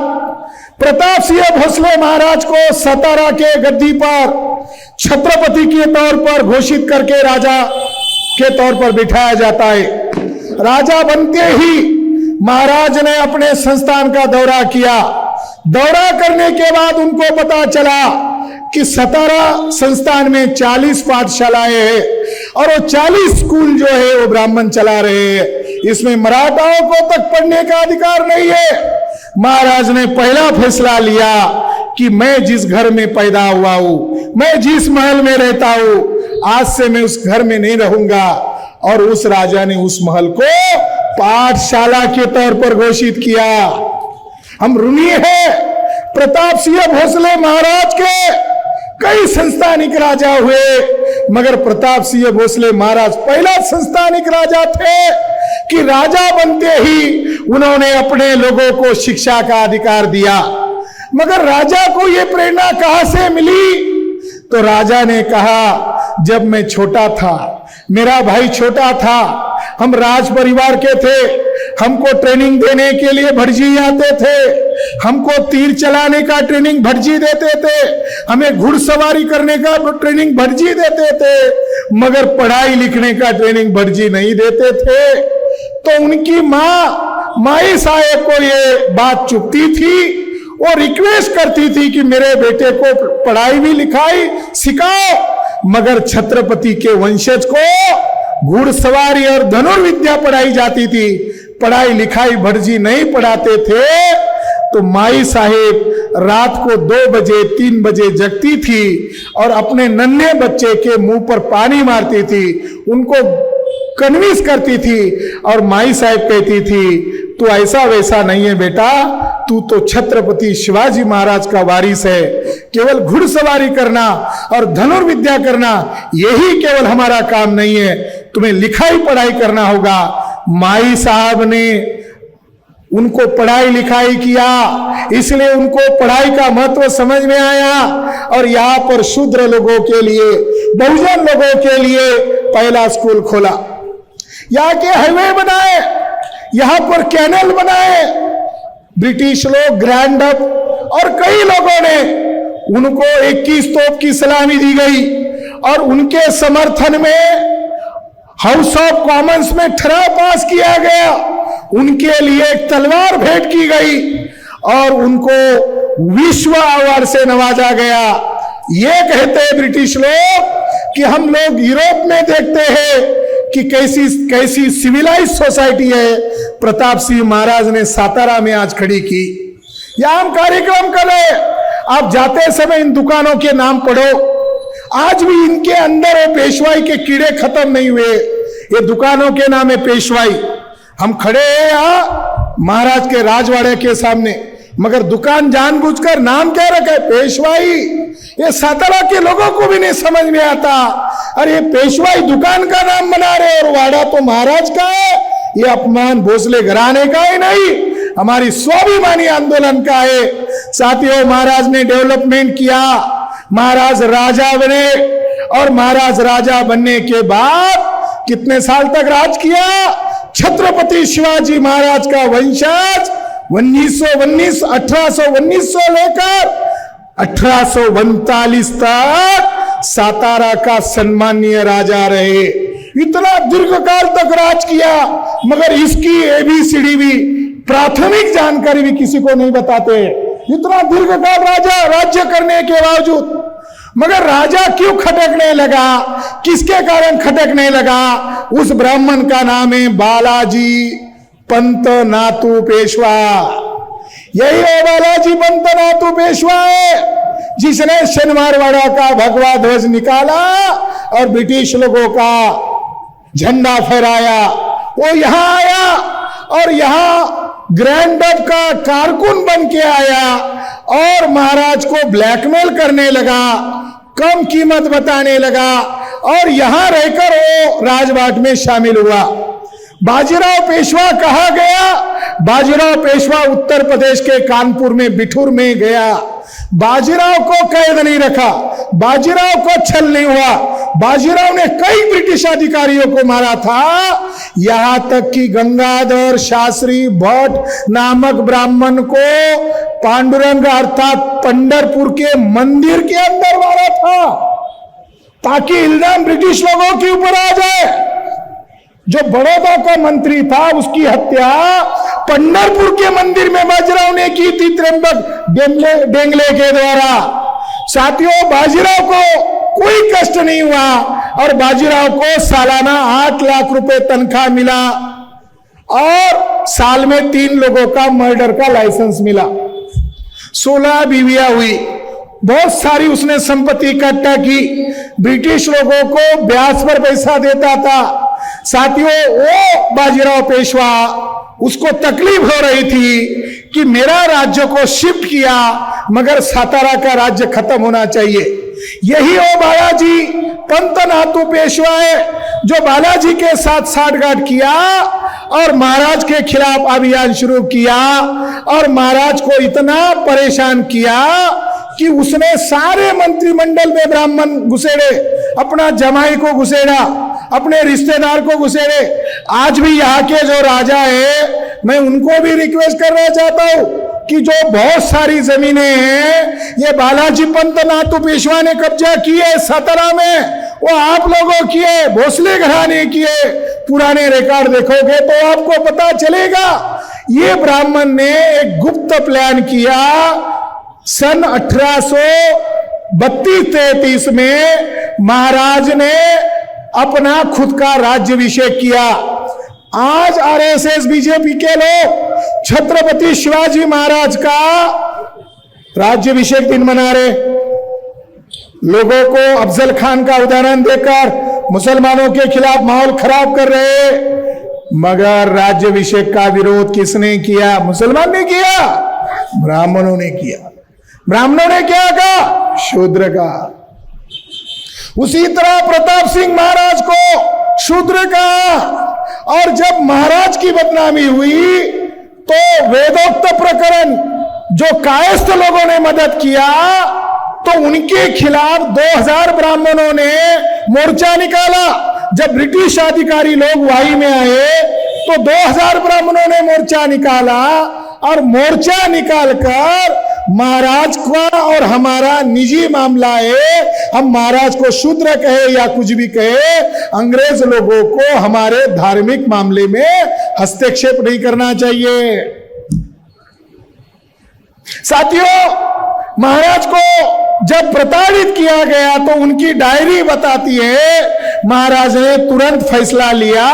प्रताप सिंह भोसले महाराज को सतारा के गद्दी पर छत्रपति के तौर पर घोषित करके राजा के तौर पर बिठाया जाता है। राजा बनते ही महाराज ने अपने संस्थान का दौरा किया। दौरा करने के बाद उनको पता चला कि सतारा संस्थान में 40 पाठशालाएं हैं और वो 40 स्कूल जो है वो ब्राह्मण चला रहे हैं। इसमें मराठाओं को तक पढ़ने का अधिकार नहीं है। महाराज ने पहला फैसला लिया कि मैं जिस घर में पैदा हुआ हूं, मैं जिस महल में रहता हूं, आज से मैं उस घर में नहीं रहूंगा। और उस राजा ने उस महल को पाठशाला के तौर पर घोषित किया। हम ऋणी हैं प्रताप सिंह भोसले महाराज के। कई संस्थानिक राजा हुए मगर प्रताप सिंह भोसले महाराज पहला संस्थानिक राजा थे कि राजा बनते ही उन्होंने अपने लोगों को शिक्षा का अधिकार दिया। मगर राजा को यह प्रेरणा कहां से मिली? तो राजा ने कहा, जब मैं छोटा था, मेरा भाई छोटा था, हम राज परिवार के थे, हमको ट्रेनिंग देने के लिए भटजी आते थे, हमको तीर चलाने का ट्रेनिंग भटजी देते थे, हमें घुड़सवारी करने का ट्रेनिंग भटजी देते थे, मगर पढ़ाई लिखने का ट्रेनिंग भटजी नहीं देते थे। तो उनकी माई साहेब को ये बात चुभती थी। वो रिक्वेस्ट करती थी कि मेरे बेटे को पढ़ाई भी लिखाई सिखाओ, मगर छत्रपति के वंशज को घुड़सवारी और धनुर्विद्या पढ़ाई जाती थी, पढ़ाई लिखाई भटजी नहीं पढ़ाते थे। तो माई साहेब रात को 2 बजे 3 बजे जगती थी और अपने नन्हे बच्चे के मुंह पर पानी मारती थी, उनको कन्विंस करती थी और माई साहेब कहती थी, तू ऐसा वैसा नहीं है बेटा, तू तो छत्रपति शिवाजी महाराज का वारिस है। केवल घुड़सवारी करना और धनुर्विद्या करना यही केवल हमारा काम नहीं है, तुम्हें लिखाई पढ़ाई करना होगा। माई साहब ने उनको पढ़ाई लिखाई किया, इसलिए उनको पढ़ाई का महत्व समझ में आया और यहाँ पर शूद्र लोगों के लिए, बहुजन लोगों के लिए पहला स्कूल खोला। यहाँ के हाईवे बनाए, यहाँ पर कैनल बनाए, ब्रिटिश लोग ग्रैंड अप और कई लोगों ने उनको 21 तोप की सलामी दी गई और उनके समर्थन में हाउस ऑफ कॉमन्स में ठराव पास किया गया। उनके लिए एक तलवार भेंट की गई और उनको विश्व अवार्ड से नवाजा गया। ये कहते हैं ब्रिटिश लोग कि हम लोग यूरोप में देखते हैं कि कैसी कैसी सिविलाइज सोसाइटी है, प्रताप सिंह महाराज ने सातारा में आज खड़ी की। यहां हम कार्यक्रम करें, आप जाते समय इन दुकानों के नाम पढ़ो, आज भी इनके अंदर है पेशवाई के कीड़े खत्म नहीं हुए। ये दुकानों के नाम है पेशवाई। हम खड़े हैं यहां महाराज के राजवाड़े के सामने, मगर दुकान जानबूझकर नाम क्या रखा है? पेशवाई। ये सातारा के लोगों को भी नहीं समझ में आता, अरे ये पेशवाई दुकान का नाम बना रहे और वाड़ा तो महाराज का है। ये अपमान भोसले घराने का ही नहीं, हमारी स्वाभिमानी आंदोलन का है। साथियों, महाराज ने डेवलपमेंट किया, महाराज राजा बने और महाराज राजा बनने के बाद कितने साल तक राज किया? छत्रपति शिवाजी महाराज का वंशज 1819 से लेकर 1839 तक सातारा का सम्मानीय राजा रहे। इतना दीर्घकाल तक राज किया, मगर इसकी एबीसीडी भी प्राथमिक जानकारी भी किसी को नहीं बताते। इतना दीर्घकाल राजा राज्य करने के बावजूद, मगर राजा क्यों खटकने लगा? किसके कारण खटकने लगा? उस ब्राह्मण का नाम है बालाजी पंत नातू पेशवा। यही वो बालाजी पंत नातू पेशवा है जिसने शनिवारवाड़ा का भगवा ध्वज निकाला और ब्रिटिश लोगों का झंडा फहराया। वो यहां आया और यहां ग्रैंड डब का कारकुन बन के आया और महाराज को ब्लैकमेल करने लगा, कम कीमत बताने लगा और यहां रहकर वो राजबाट में शामिल हुआ। बाजीराव पेशवा कहा गया? बाजीराव पेशवा उत्तर प्रदेश के कानपुर में बिठूर में गया। बाजीराव को कैद नहीं रखा, बाजीराव को छल नहीं हुआ। बाजीराव ने कई ब्रिटिश अधिकारियों को मारा था, यहां तक कि गंगाधर शास्त्री भट्ट नामक ब्राह्मण को पांडुरंग अर्थात पंढरपुर के मंदिर के अंदर मारा था, ताकि इल्जाम ब्रिटिश लोगों के ऊपर आ जाए। जो बड़ौदा का मंत्री था उसकी हत्या पंढरपुर के मंदिर में बाजीराव ने की थी, त्र्यंबक डेंगले के द्वारा। साथियों, बाजीराव को कोई कष्ट नहीं हुआ और बाजीराव को सालाना 8 लाख रुपए तनख्वाह मिला और साल में 3 लोगों का मर्डर का लाइसेंस मिला। 16 बीवियां हुई, बहुत सारी उसने संपत्ति इकट्ठा की, ब्रिटिश लोगों को ब्याज पर पैसा देता था। साथियों, वो बाजीराव पेशवा, उसको तकलीफ हो रही थी कि मेरा राज्य को शिफ्ट किया मगर सातारा का राज्य खत्म होना चाहिए। यही वो बालाजी पंत नातू पेशवा है जो बालाजी के साथ साठगांठ किया और महाराज के खिलाफ अभियान शुरू किया और महाराज को इतना परेशान किया कि उसने सारे मंत्रिमंडल में ब्राह्मण घुसेड़े, अपना जमाई को घुसेड़ा, अपने रिश्तेदार को घुसेड़े। आज भी यहाँ के जो राजा है, मैं उनको भी रिक्वेस्ट करना चाहता हूं कि जो बहुत सारी जमीनें हैं ये बालाजी पंत नातू पेशवा ने कब्जा की है सातारा में, वो आप लोगों की है, भोसले घराने की है। पुराने रिकॉर्ड देखोगे तो आपको पता चलेगा ये ब्राह्मण ने एक गुप्त प्लान किया। सन 1832-33 में महाराज ने अपना खुद का राज्याभिषेक किया। आज आरएसएस बीजेपी के लोग छत्रपति शिवाजी महाराज का राज्याभिषेक दिन मना रहे, लोगों को अफजल खान का उदाहरण देकर मुसलमानों के खिलाफ माहौल खराब कर रहे। मगर राज्याभिषेक का विरोध किसने किया? मुसलमान ने किया, ब्राह्मणों ने किया। ब्राह्मणों ने क्या कहा? शूद्र का। उसी तरह प्रताप सिंह महाराज को शूद्र कहा और जब महाराज की बदनामी हुई तो वेदोक्त प्रकरण जो कायस्थ लोगों ने मदद किया तो उनके खिलाफ 2000 ब्राह्मणों ने मोर्चा निकाला। जब ब्रिटिश अधिकारी लोग वाई में आए तो 2000 ब्राह्मणों ने मोर्चा निकाला और मोर्चा निकालकर महाराज का और हमारा निजी मामला है, हम महाराज को शूद्र कहे या कुछ भी कहे, अंग्रेज लोगों को हमारे धार्मिक मामले में हस्तक्षेप नहीं करना चाहिए। साथियों, महाराज को जब प्रताड़ित किया गया तो उनकी डायरी बताती है महाराज ने तुरंत फैसला लिया,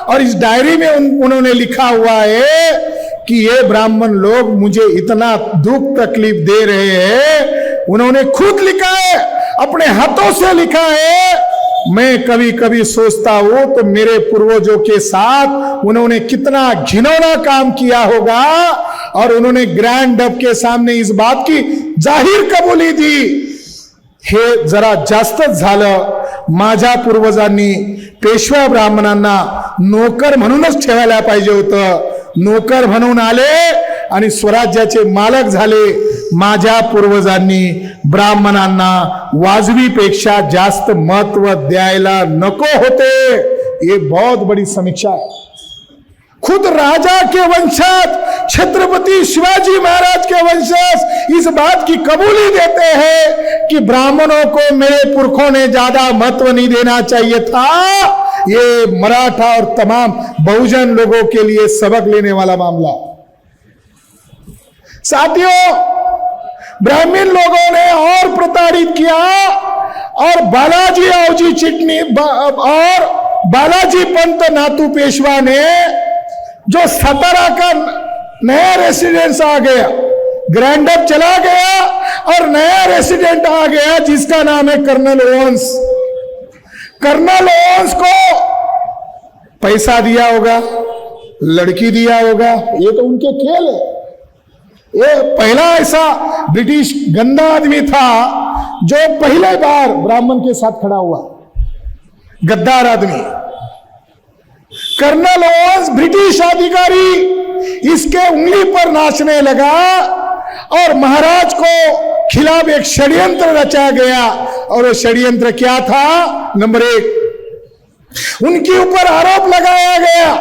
और इस डायरी में उन्होंने लिखा हुआ है कि ये ब्राह्मण लोग मुझे इतना दुख तकलीफ दे रहे हैं। उन्होंने खुद लिखा है, अपने हाथों से लिखा है। मैं कभी कभी सोचता हूं तो मेरे पूर्वजों के साथ उन्होंने कितना घिनौना काम किया होगा, और उन्होंने ग्रैंड डब के सामने इस बात की जाहीर कबुली दी। हे जरा जास्तच झालं, माझ्या पूर्वजांनी पेशवा ब्राह्मणांना नोकर म्हणूनच ठेवायला पाहिजे होतं। नोकर म्हणून आले आणि स्वराज्याचे मालक झाले। माझ्या पूर्वजांनी ब्राह्मणांना वाजवीपेक्षा जास्त महत्व द्यायला नको होते। ये बहुत बड़ी समीक्षा है। खुद राजा के वंशज छत्रपति शिवाजी महाराज के वंशज इस बात की कबूली देते हैं कि ब्राह्मणों को मेरे पुरखों ने ज्यादा महत्व नहीं देना चाहिए था। ये मराठा और तमाम बहुजन लोगों के लिए सबक लेने वाला मामला। साथियों, ब्राह्मण लोगों ने और प्रताड़ित किया, और बालाजी औजी चिटनी और बालाजी पंत नातू पेशवा ने, जो सतारा का नया रेसिडेंस आ गया, ग्रैंड डब चला गया और नया रेसिडेंट आ गया जिसका नाम है कर्नल ओवेंस। कर्नल ओवेंस को पैसा दिया होगा, लड़की दिया होगा, ये तो उनके खेल है। ये पहला ऐसा ब्रिटिश गंदा आदमी था जो पहले बार ब्राह्मण के साथ खड़ा हुआ, गद्दार आदमी। कर्नल ओवेंस ब्रिटिश अधिकारी इसके उंगली पर नाचने लगा, और महाराज को खिलाफ एक षड्यंत्र रचा गया। और वो षड्यंत्र क्या था? नंबर 1, उनके ऊपर आरोप लगाया गया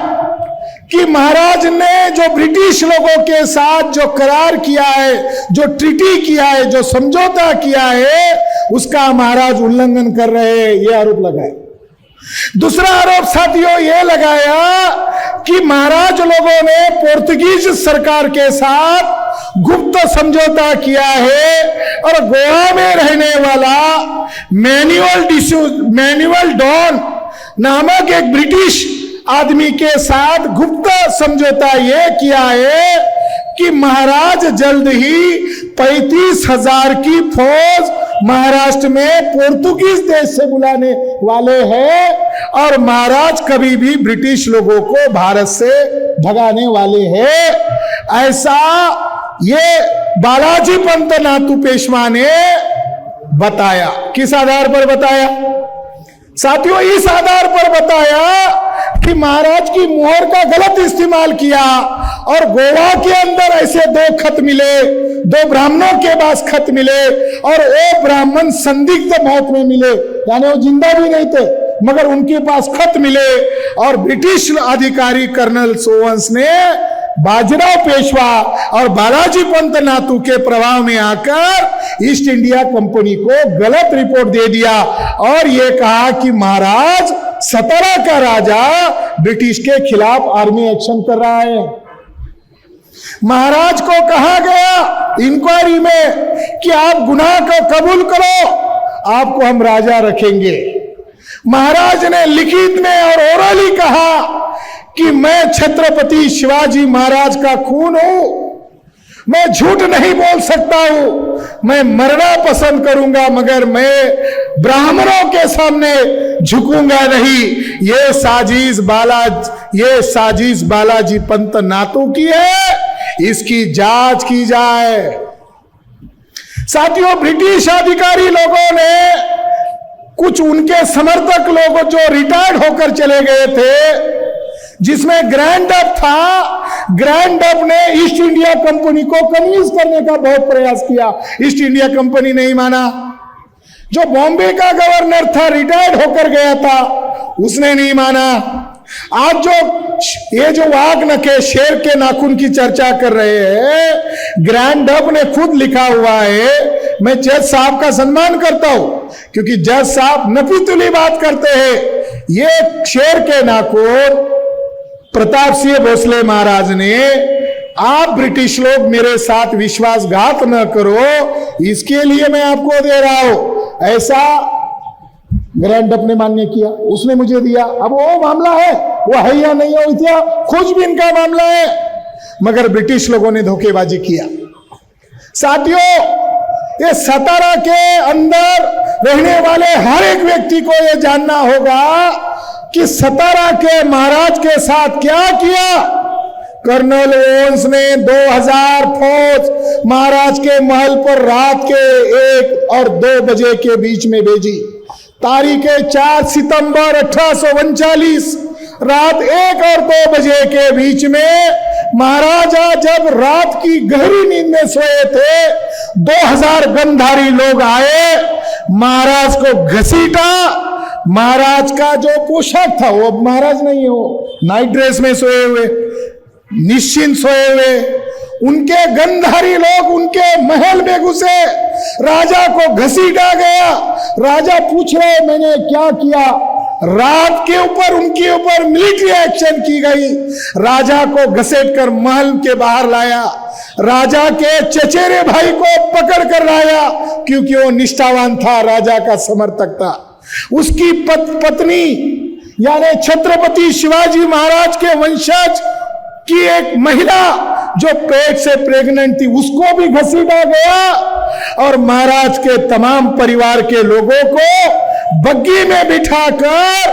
कि महाराज ने जो ब्रिटिश लोगों के साथ जो करार किया है, जो ट्रीटी किया है, जो समझौता किया है, उसका महाराज उल्लंघन कर रहे हैं, यह आरोप लगाया। दूसरा आरोप साथियों यह लगाया कि महाराज लोगों ने पोर्तुगीज सरकार के साथ गुप्त समझौता किया है, और गोवा में रहने वाला मैनुअल डॉन नामक एक ब्रिटिश आदमी के साथ गुप्त समझौता यह किया है कि महाराज जल्द ही 35,000 की फौज महाराष्ट्र में पोर्तुगीज देश से बुलाने वाले हैं, और महाराज कभी भी ब्रिटिश लोगों को भारत से भगाने वाले हैं। ऐसा ये बालाजी पंत नातू पेशवा ने बताया। किस आधार पर बताया साथियों? इस आधार पर बताया कि महाराज की मोहर का गलत इस्तेमाल किया, और गोवा के अंदर ऐसे 2 खत मिले, 2 ब्राह्मणों के पास खत मिले, और वो ब्राह्मण संदिग्ध मौत में मिले, यानी वो जिंदा भी नहीं थे, मगर उनके पास खत मिले। और ब्रिटिश अधिकारी कर्नल ओवेंस ने बाजीराव पेशवा और बालाजी पंत नातू के प्रभाव में आकर ईस्ट इंडिया कंपनी को गलत रिपोर्ट दे दिया, और यह कहा कि महाराज सतारा का राजा ब्रिटिश के खिलाफ आर्मी एक्शन कर रहा है। महाराज को कहा गया इंक्वायरी में कि आप गुनाह को कबूल करो, आपको हम राजा रखेंगे। महाराज ने लिखित में और ओरली कहा कि मैं छत्रपति शिवाजी महाराज का खून हूं, मैं झूठ नहीं बोल सकता हूं, मैं मरना पसंद करूंगा, मगर मैं ब्राह्मणों के सामने झुकूंगा नहीं। ये साजिश बालाजी पंत नातू की है, इसकी जांच की जाए। साथियों, ब्रिटिश अधिकारी लोगों ने, कुछ उनके समर्थक लोग जो रिटायर्ड होकर चले गए थे, जिसमें ग्रैंड डब था, ग्रैंड डब ने ईस्ट इंडिया कंपनी को कन्विंस करने का बहुत प्रयास किया। ईस्ट इंडिया कंपनी नहीं माना। जो बॉम्बे का गवर्नर था, रिटायर्ड होकर गया था, उसने नहीं माना। आज जो वाघ नखे शेर के नाखून की चर्चा कर रहे हैं, ग्रैंड डब ने खुद लिखा हुआ है। मैं जज साहब का सम्मान करता हूं, क्योंकि जज साहब नफीतुली बात करते हैं। ये शेर के नाखून प्रताप सिंह भोसले महाराज ने, आप ब्रिटिश लोग मेरे साथ विश्वासघात न करो, इसके लिए मैं आपको दे रहा हूं, ऐसा ग्रांट अपने मान्य किया, उसने मुझे दिया। अब वो मामला है, वो है या नहीं हो इतिहास खोजबीन का मामला है, मगर ब्रिटिश लोगों ने धोखेबाजी किया। साथियों, ये सतारा के अंदर रहने वाले हर एक व्यक्ति को यह जानना होगा कि सतारा के महाराज के साथ क्या किया। कर्नल ओवेंस ने 2000 फौज महाराज के महल पर रात के 1 और 2 बजे के बीच में भेजी। तारीख 4 सितंबर 1839 रात 1 और 2 बजे के बीच में महाराजा जब रात की गहरी नींद में सोए थे, 2000 गंधारी लोग आए, महाराज को घसीटा। महाराज का जो पोशाक था, वो महाराज नहीं हो, नाइट ड्रेस में सोए हुए, निश्चिंत सोए हुए, उनके गंधारी लोग उनके महल में घुसे, राजा को घसीटा गया। राजा पूछ रहे मैंने क्या किया। रात के ऊपर उनके ऊपर मिलिट्री एक्शन की गई। राजा को घसीटकर महल के बाहर लाया, राजा के चचेरे भाई को पकड़ कर लाया, क्योंकि वो निष्ठावान था, राजा का समर्थक था। उसकी पत्नी यानी छत्रपति शिवाजी महाराज के वंशज की एक महिला जो पेट से प्रेग्नेंट थी, उसको भी घसीटा गया और महाराज के तमाम परिवार के लोगों को बग्गी में बिठाकर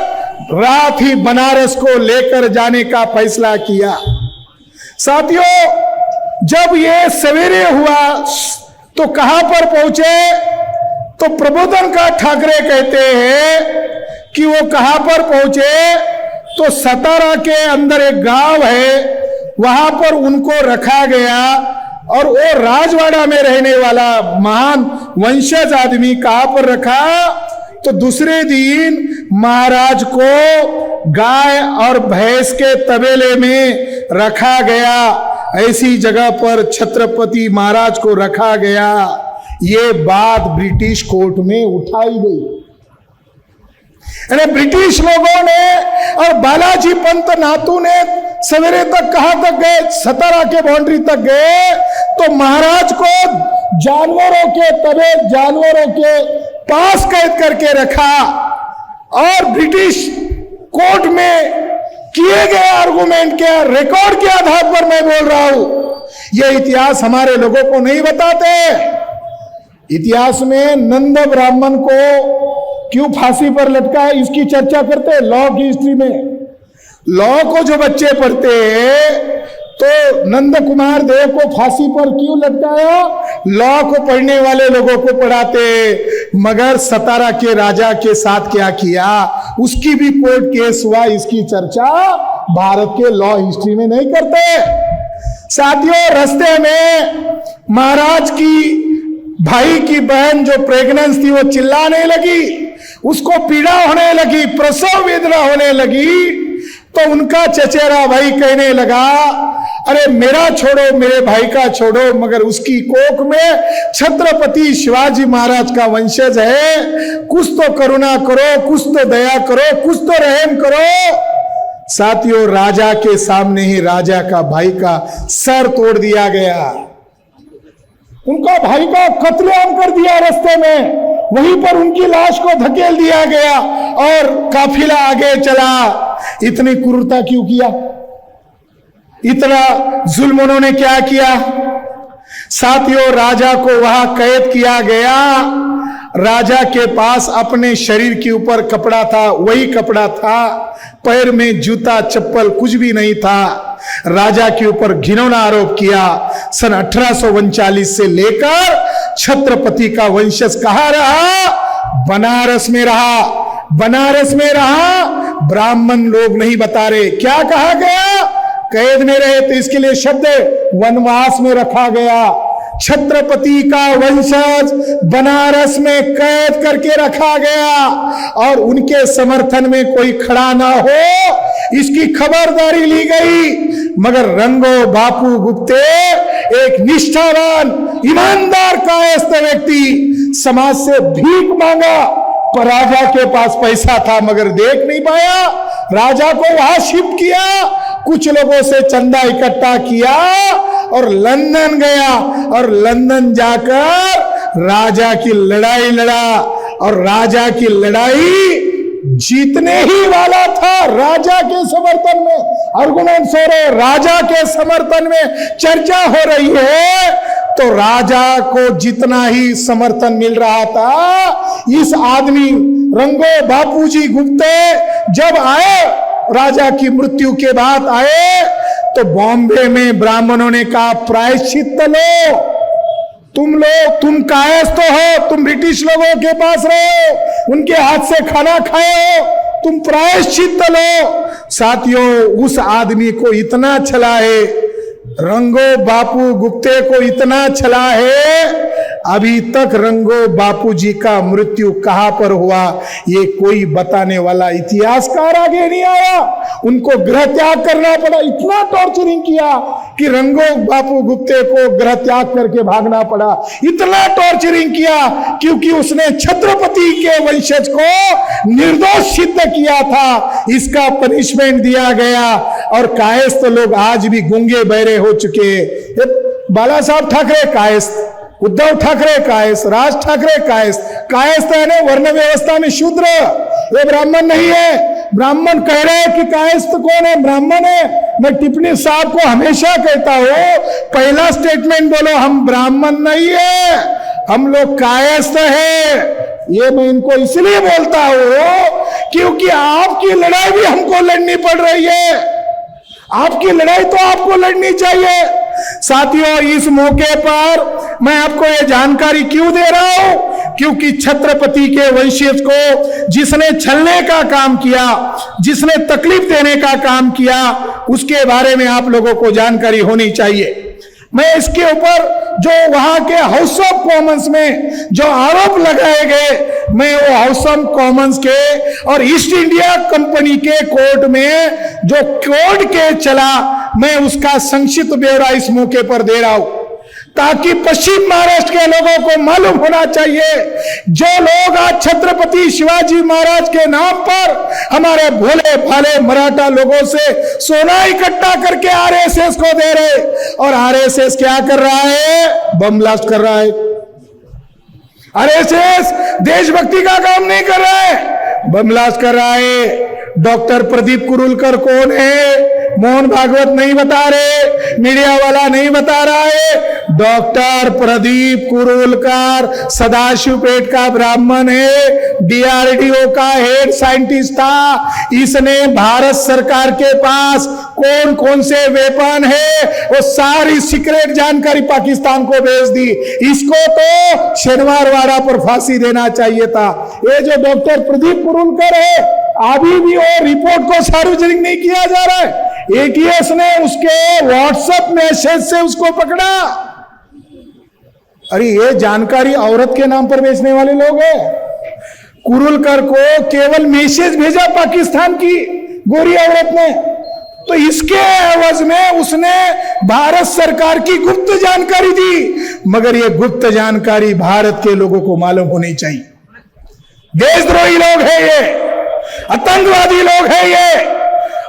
रात ही बनारस को लेकर जाने का फैसला किया। साथियों, जब ये सवेरे हुआ तो कहां पर पहुंचे, तो प्रबोधन का ठाकरे कहते हैं कि वो कहां पर पहुंचे, तो सतारा के अंदर एक गांव है, वहां पर उनको रखा गया। और वो राजवाड़ा में रहने वाला महान वंशज आदमी कहां पर रखा, तो दूसरे दिन महाराज को गाय और भैंस के तबेले में रखा गया। ऐसी जगह पर छत्रपति महाराज को रखा गया। ये बात ब्रिटिश कोर्ट में उठाई गई। ब्रिटिश लोगों ने और बालाजी पंत नातू ने सवेरे तक कहां तक गए, सतारा के बाउंड्री तक गए, तो महाराज को जानवरों के तबेले, जानवरों के पास कैद करके रखा। और ब्रिटिश कोर्ट में किए गए आर्गुमेंट के रिकॉर्ड के आधार पर मैं बोल रहा हूं। यह इतिहास हमारे लोगों को नहीं बताते। इतिहास में नंद ब्राह्मण को क्यों फांसी पर लटका है, इसकी चर्चा करते हैं लॉ की हिस्ट्री में। लॉ को जो बच्चे पढ़ते हैं, तो नंद कुमार देव को फांसी पर क्यों लटकाया, लॉ को पढ़ने वाले लोगों को पढ़ाते। मगर सतारा के राजा के साथ क्या किया, उसकी भी कोर्ट केस हुआ, इसकी चर्चा भारत के लॉ हिस्ट्री में नहीं करते। साथियों, रास्ते में महाराज की भाई की बहन जो प्रेग्नेंट थी, वो चिल्लाने लगी, उसको पीड़ा होने लगी, प्रसव वेदना होने लगी। तो उनका चचेरा भाई कहने लगा, अरे मेरा छोड़ो, मेरे भाई का छोड़ो, मगर उसकी कोख में छत्रपति शिवाजी महाराज का वंशज है, कुछ तो करुणा करो, कुछ तो दया करो, कुछ तो रहम करो। साथियों, राजा के सामने ही राजा का भाई का सर तोड़ दिया गया, उनका भाई का कत्लेआम कर दिया रास्ते में। वहीं पर उनकी लाश को धकेल दिया गया और काफिला आगे चला। इतनी क्रूरता क्यों किया, इतना जुल्म उन्होंने क्या किया। साथियों, राजा को वहां कैद किया गया। राजा के पास अपने शरीर के ऊपर कपड़ा था, वही कपड़ा था, पैर में जूता चप्पल कुछ भी नहीं था। राजा के ऊपर घिनौना आरोप किया। सन 1839 से लेकर छत्रपति का वंशज कहां रहा, बनारस में रहा, बनारस में रहा। ब्राह्मण लोग नहीं बता रहे क्या कहा गया, कैद में रहे, तो इसके लिए शब्द वनवास में रखा गया। छत्रपति का वंशज बनारस में कैद करके रखा गया और उनके समर्थन में कोई खड़ा ना हो, इसकी खबरदारी ली गई। मगर रंगो बापू गुप्ते एक निष्ठावान, ईमानदार, कायस्थ व्यक्ति, समाज से भीख मांगा, पर राजा के पास पैसा था मगर देख नहीं पाया। राजा को वहां शिफ्ट किया, कुछ लोगों से चंदा इकट्ठा किया और लंदन गया। और लंदन जाकर राजा की लड़ाई लड़ा और राजा की लड़ाई जीतने ही वाला था। राजा के समर्थन में आर्गुमेंट्स हो रहे, राजा के समर्थन में चर्चा हो रही है, तो राजा को जितना ही समर्थन मिल रहा था, इस आदमी रंगो बापूजी गुप्ते जब आए, राजा की मृत्यु के बाद आए, तो बॉम्बे में ब्राह्मणों ने कहा प्रायश्चित लो, तुम कायस्थ हो, तुम ब्रिटिश लोगों के पास रहो, उनके हाथ से खाना खाए हो, तुम प्रायश्चित लो। साथियों, उस आदमी को इतना छला है, रंगो बापू गुप्ते को इतना छला है, अभी तक रंगो बापू जी का मृत्यु कहां पर हुआ ये कोई बताने वाला इतिहासकार आगे नहीं आया। उनको गृह त्याग करना पड़ा, इतना टॉर्चरिंग किया कि रंगो बापू गुप्ते को गृह त्याग करके भागना पड़ा। इतना टॉर्चरिंग किया क्योंकि उसने छत्रपति के वंशज को निर्दोष सिद्ध किया था, इसका पनिशमेंट दिया गया। और कायस्थ लोग आज भी गूंगे बहरे हो चुके। बाला साहब ठाकरे कायस्थ, उद्धव ठाकरे कायस्थ, राज ठाकरे कायस्थ। कायस्थ है ना वर्ण व्यवस्था में शूद्र, ये ब्राह्मण नहीं है। ब्राह्मण कह रहे हैं कि कायस्थ कौन है? ब्राह्मण है। मैं टिप्पणी साहब को हमेशा कहता हूं, पहला स्टेटमेंट बोलो, हम ब्राह्मण नहीं है, हम लोग कायस्थ है। ये मैं इनको इसलिए बोलता हूं क्योंकि आपकी लड़ाई भी हमको लड़नी पड़ रही है। आपकी लड़ाई तो आपको लड़नी चाहिए। साथियों, इस मौके पर मैं आपको ये जानकारी क्यों दे रहा हूं? क्योंकि छत्रपति के वंशज को जिसने छलने का काम किया, जिसने तकलीफ देने का काम किया, उसके बारे में आप लोगों को जानकारी होनी चाहिए। मैं इसके ऊपर जो वहां के हाउस ऑफ कॉमन्स में जो आरोप लगाए गए, मैं वो हाउस ऑफ कॉमन्स के और ईस्ट इंडिया कंपनी के कोर्ट में जो कोर्ट केस चला, मैं उसका संक्षिप्त ब्यौरा इस मौके पर दे रहा हूं ताकि पश्चिम महाराष्ट्र के लोगों को मालूम होना चाहिए। जो लोग आज छत्रपति शिवाजी महाराज के नाम पर हमारे भोले भाले मराठा लोगों से सोना इकट्ठा करके आरएसएस को दे रहे, और आरएसएस क्या कर रहा है? बम ब्लास्ट कर रहा है। आरएसएस देशभक्ति का काम नहीं कर रहा है, बम ब्लास्ट कर रहा है। डॉक्टर प्रदीप कुरुलकर कौन है? मोहन भागवत नहीं बता रहे, मीडिया वाला नहीं बता रहा है। डॉक्टर प्रदीप कुरुलकर सदाशिवपेट का ब्राह्मण है, डीआरडीओ का हेड साइंटिस्ट था। इसने भारत सरकार के पास कौन कौन से वेपन है वो सारी सीक्रेट जानकारी पाकिस्तान को भेज दी। इसको तो शनिवारवाड़ा पर फांसी देना चाहिए था। ये जो डॉक्टर प्रदीप कुरुलकर है, अभी भी वो रिपोर्ट को सार्वजनिक नहीं किया जा रहा है। एटीएस ने उसके व्हाट्सएप मैसेज से उसको पकड़ा। अरे ये जानकारी औरत के नाम पर बेचने वाले लोग हैं। कुरुलकर को केवल मैसेज भेजा पाकिस्तान की गोरी औरत ने, तो इसके एवज में उसने भारत सरकार की गुप्त जानकारी दी। मगर ये गुप्त जानकारी भारत के लोगों को मालूम होनी चाहिए। देशद्रोही लोग हैं ये, आतंकवादी लोग हैं ये,